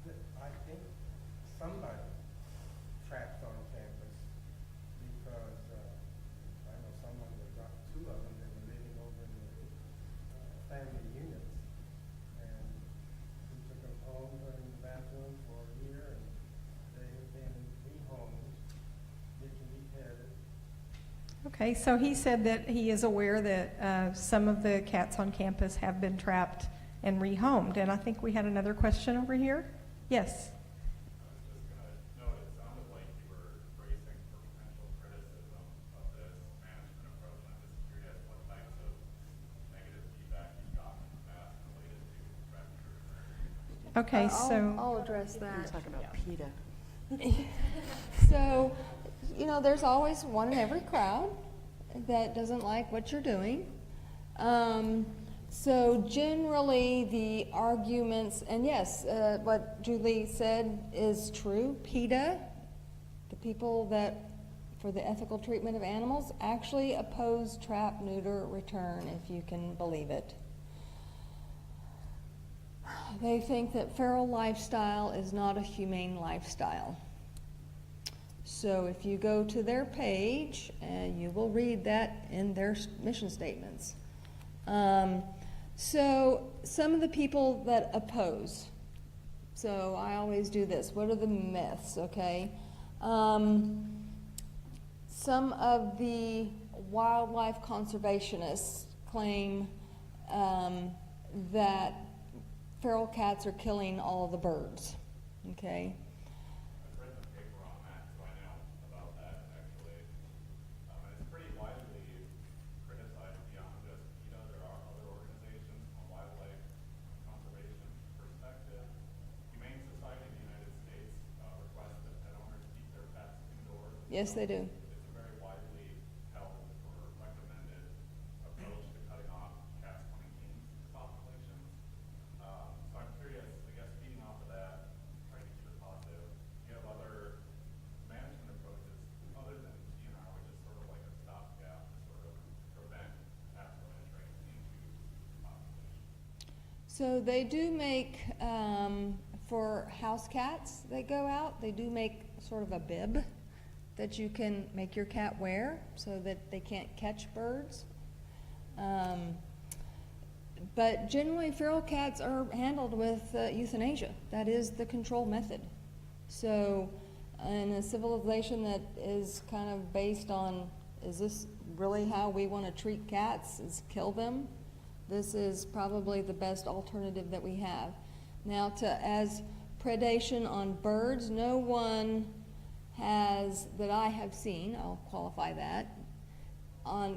I think somebody traps on campus because I know someone that got 2 of them that were living over in the family units, and we took them home, put them in the bathroom for a year, and they have been rehomed, getting repaired. Okay, so he said that he is aware that some of the cats on campus have been trapped and rehomed, and I think we had another question over here. Yes. I was just going to note, it sounded like you were bracing for potential criticism of this management approach. I'm just curious what types of negative feedback you've gotten in the past related to traffic return. Okay, so I'll address that. Talk about PETA. So, there's always one in every crowd that doesn't like what you're doing. So generally the arguments, and yes, what Julie said is true. PETA, the people that, for the ethical treatment of animals, actually oppose trap, neuter, return, if you can believe it. They think that feral lifestyle is not a humane lifestyle. So if you go to their page, you will read that in their mission statements. So some of the people that oppose, so I always do this, what are the myths, okay? Some of the wildlife conservationists claim that feral cats are killing all the birds, okay? I've written a paper on that, so I know about that actually. And it's pretty widely criticized beyond just PETA. Yes, they do. It's a very widely held or recommended approach to cutting off cats coming into populations. So I'm curious, I guess feeding off of that, trying to keep it positive, do you have other management approaches other than DNR, which is sort of like a stopgap to sort of prevent cats from entering into the population? So they do make, for house cats that go out, they do make sort of a bib that you can make your cat wear so that they can't catch birds. But generally, feral cats are handled with euthanasia. That is the control method. So in a civilization that is kind of based on, is this really how we want to treat cats, is kill them? This is probably the best alternative that we have. Now, as predation on birds, no one has, that I have seen, I'll qualify that,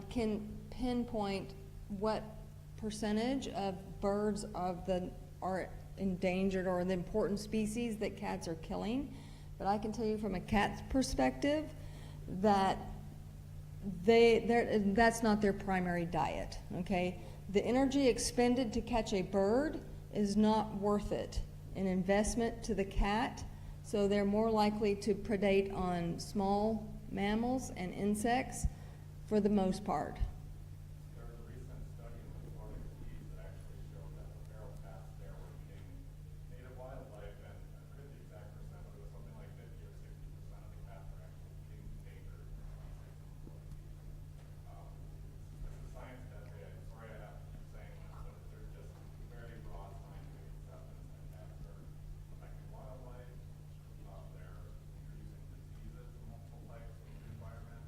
can pinpoint what percentage of birds are endangered or the important species that cats are killing. But I can tell you from a cat's perspective that that's not their primary diet, okay? The energy expended to catch a bird is not worth it, an investment to the cat, so they're more likely to predate on small mammals and insects for the most part. There was a recent study in the Florida Keys that actually showed that the feral cats there were eating native wildlife, and I forget the exact percent, but it was something like 50 or 60% of the cats were actually eating endangered species. As a science cat, sorry I have to keep saying this, but there's just very broad scientific acceptance that cats are affecting wildlife. They're introducing diseases in multiple types of the environment,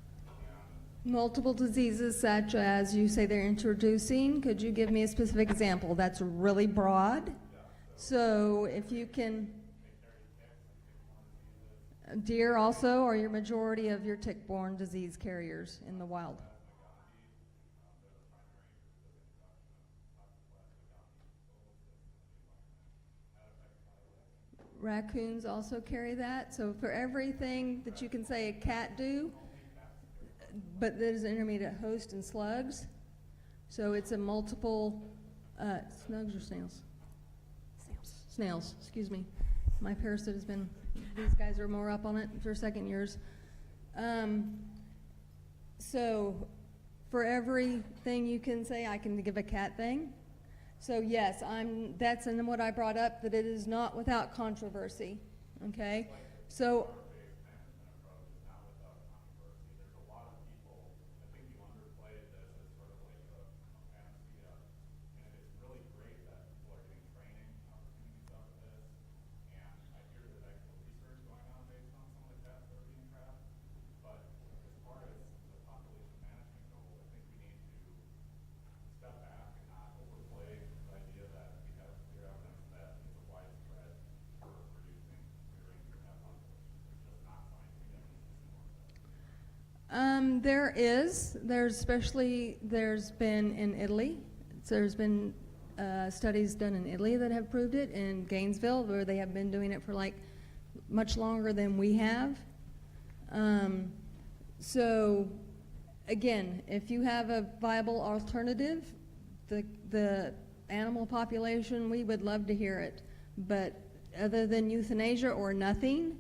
and Multiple diseases such as you say they're introducing. Could you give me a specific example? That's really broad. So if you can, deer also are your majority of your tick-borne disease carriers in the wild. Raccoons also carry that. So for everything that you can say a cat do, but there's an intermediate host in slugs. So it's a multiple, snugs or snails? Snails, excuse me. My parasite has been, these guys are more up on it for second years. So for everything you can say, I can give a cat thing. So yes, that's in what I brought up, that it is not without controversy, okay? So there's a lot of people, I think you underplayed this as sort of like a panacea, and it's really great that people are getting training opportunities out of this, and I hear there's actual research going on based on some of the cats that are being trapped, but as far as the population management goal, I think we need to step back and not overplay the idea that we have clear evidence that it's a widespread for reducing clearing your cat population. It's just not scientific evidence to support that. there's been in Italy, so there's been studies done in Italy that have proved it, in Gainesville, where they have been doing it for like much longer than we have. So again, if you have a viable alternative, the animal population, we would love to hear it. But other than euthanasia or nothing,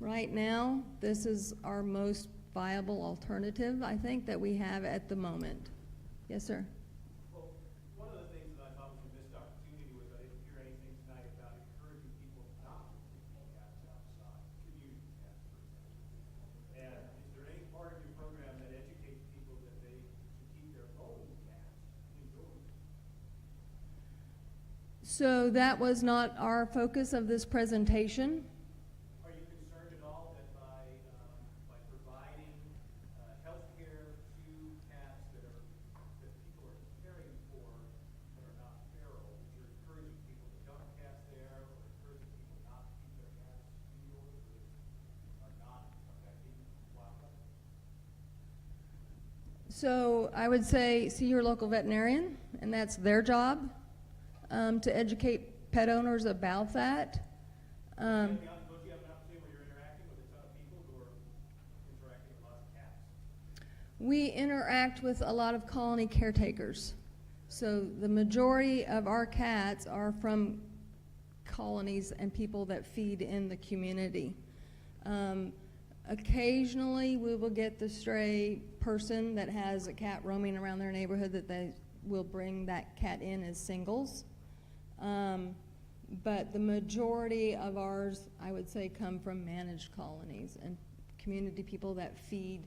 right now, this is our most viable alternative, I think, that we have at the moment. Yes, sir? Well, one of the things that I thought was a missed opportunity was I didn't hear anything tonight about encouraging people not to keep cats outside, community cats, for example. And is there any part of your program that educates people that they should keep their own cats indoors? So that was not our focus of this presentation. Are you concerned at all that by providing health care to cats that people are caring for that are not feral, that you're encouraging people to dump cats there, or encouraging people not to keep their cats indoors, or are not affecting wildlife? So I would say see your local veterinarian, and that's their job, to educate pet owners about that. Don't you have an opportunity where you're interacting with a ton of people who are we interact with a lot of colony caretakers. So the majority of our cats are from colonies and people that feed in the community. Occasionally, we will get the stray person that has a cat roaming around their neighborhood that they will bring that cat in as singles. But the majority of ours, I would say, come from managed colonies and community people that feed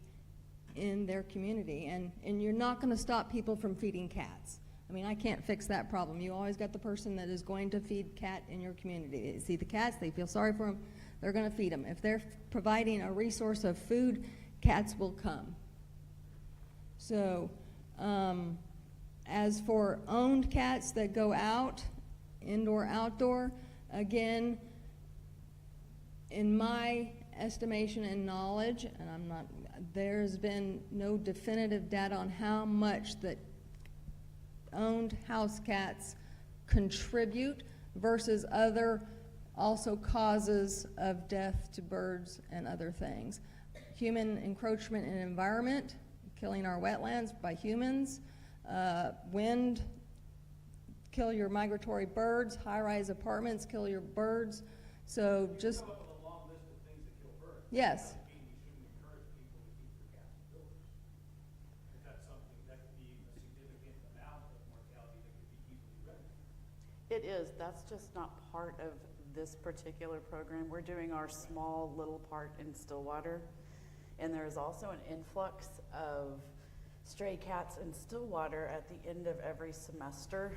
in their community. And you're not going to stop people from feeding cats. I mean, I can't fix that problem. You always got the person that is going to feed cat in your community. They see the cats, they feel sorry for them, they're going to feed them. If they're providing a resource of food, cats will come. So, as for owned cats that go out, indoor, outdoor, again, in my estimation and knowledge, and there's been no definitive data on how much that owned house cats contribute versus other also causes of death to birds and other things. Human encroachment in environment, killing our wetlands by humans, wind, kill your migratory birds, high-rise apartments, kill your birds. So just, Come up with a long list of things that kill birds. yes. That doesn't mean you shouldn't encourage people to keep their cats indoors. If that's something that could be a significant amount of mortality that could be easily remedied. It is. That's just not part of this particular program. We're doing our small little part in Stillwater. And there's also an influx of stray cats in Stillwater at the end of every semester.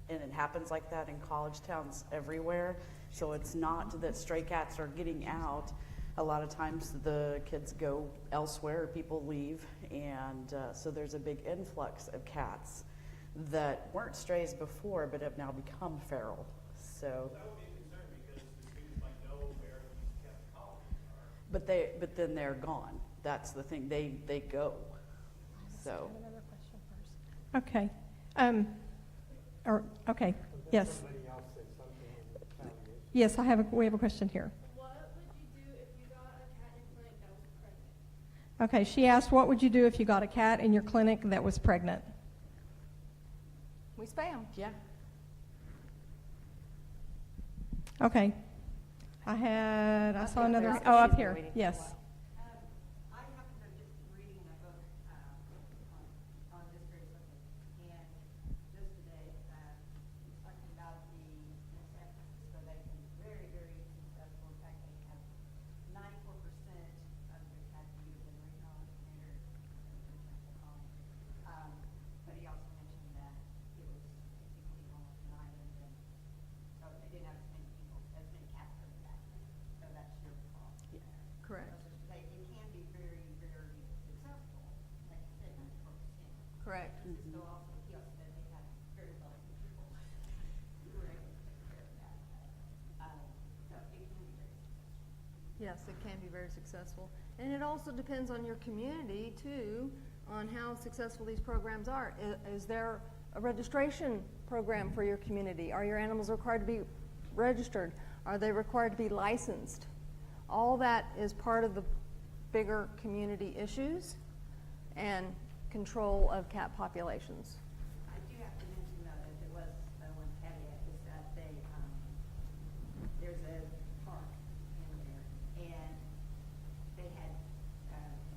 And it happens like that in college towns everywhere. So it's not that stray cats are getting out. A lot of times the kids go elsewhere, people leave, and so there's a big influx of cats that weren't strays before but have now become feral. So, That would be a concern because the students might know where these cat colonies are. but then they're gone. That's the thing. They go. So. Okay. Okay. Yes. Somebody else said something in retaliation. Yes, we have a question here. What would you do if you got a cat in clinic that was pregnant? Okay, she asked, what would you do if you got a cat in your clinic that was pregnant? We spay them. Yeah. Okay. I saw another, There's- oh, up she's here, waiting. yes. I happen to just reading a book on this very subject, and just today, talking about the in San Francisco, they've been very, very successful. In fact, they have 94% of their cats that have been rehabilitated or colony. But he also mentioned that it was basically almost an island, and so they didn't have as many people, as many cats coming back. So that's your fault. Correct. It can be very, very successful, like you said, 94%. Correct. So also, he also said they had very wealthy people who were able to take care of that. So it can be very successful. Yes, it can be very successful. And it also depends on your community, too, on how successful these programs are. Is there a registration program for your community? Are your animals required to be registered? Are they required to be licensed? All that is part of the bigger community issues and control of cat populations. I do have to mention, though, that there was one caveat, is that there's a park in there, and they had,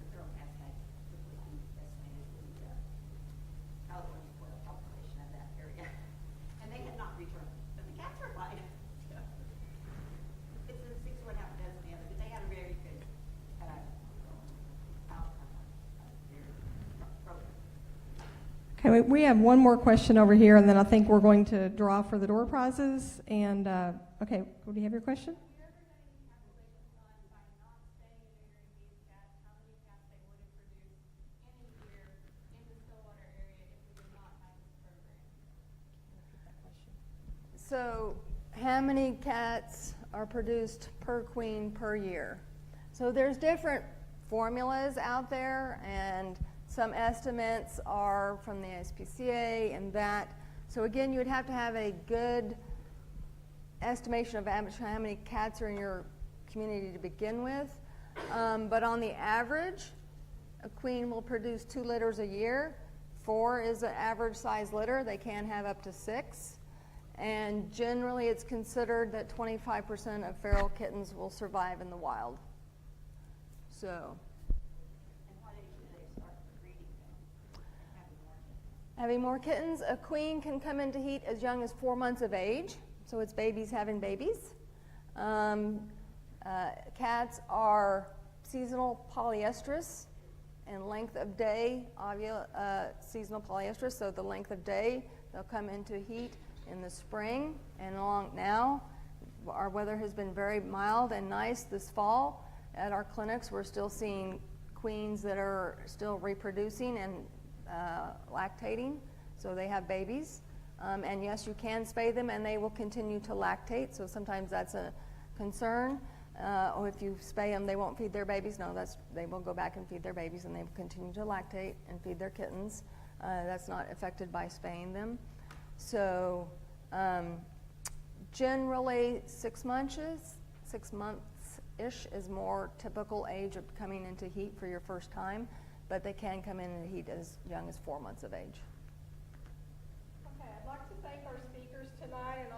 the feral cats had completely decimated the California quail population of that area, and they had not returned, but the cats are fine. It's a 6 or 1/2 dozen the other, but they had a very good outcome of their program. Okay, we have one more question over here, and then I think we're going to draw for the door prizes. And, okay, do you have your question? Have you ever done any calculations on by not staying and neutering these cats, how many cats they would have produced in a year in the Stillwater area if we did not have this program? So, how many cats are produced per queen per year? So there's different formulas out there, and some estimates are from the SPCA and that. So again, you would have to have a good estimation of how many cats are in your community to begin with. But on the average, A queen will produce 2 litters a year. 4 is an average size litter. They can have up to 6. And generally it's considered that 25% of feral kittens will survive in the wild. So, And what age do they start breeding them and having more kittens? having more kittens, a queen can come into heat as young as 4 months of age. So it's babies having babies. Cats are seasonal polyestrous, and length of day, seasonal polyestrous, so the length of day, they'll come into heat in the spring and along now. Our weather has been very mild and nice this fall. At our clinics, we're still seeing queens that are still reproducing and lactating, so they have babies. And yes, you can spay them and they will continue to lactate, so sometimes that's a concern. Or if you spay them, they won't feed their babies. No, they will go back and feed their babies, and they will continue to lactate and feed their kittens. That's not affected by spaying them. So generally 6 months-ish is more typical age of coming into heat for your first time, but they can come into heat as young as 4 months of age. Okay, I'd like to thank our speakers tonight, and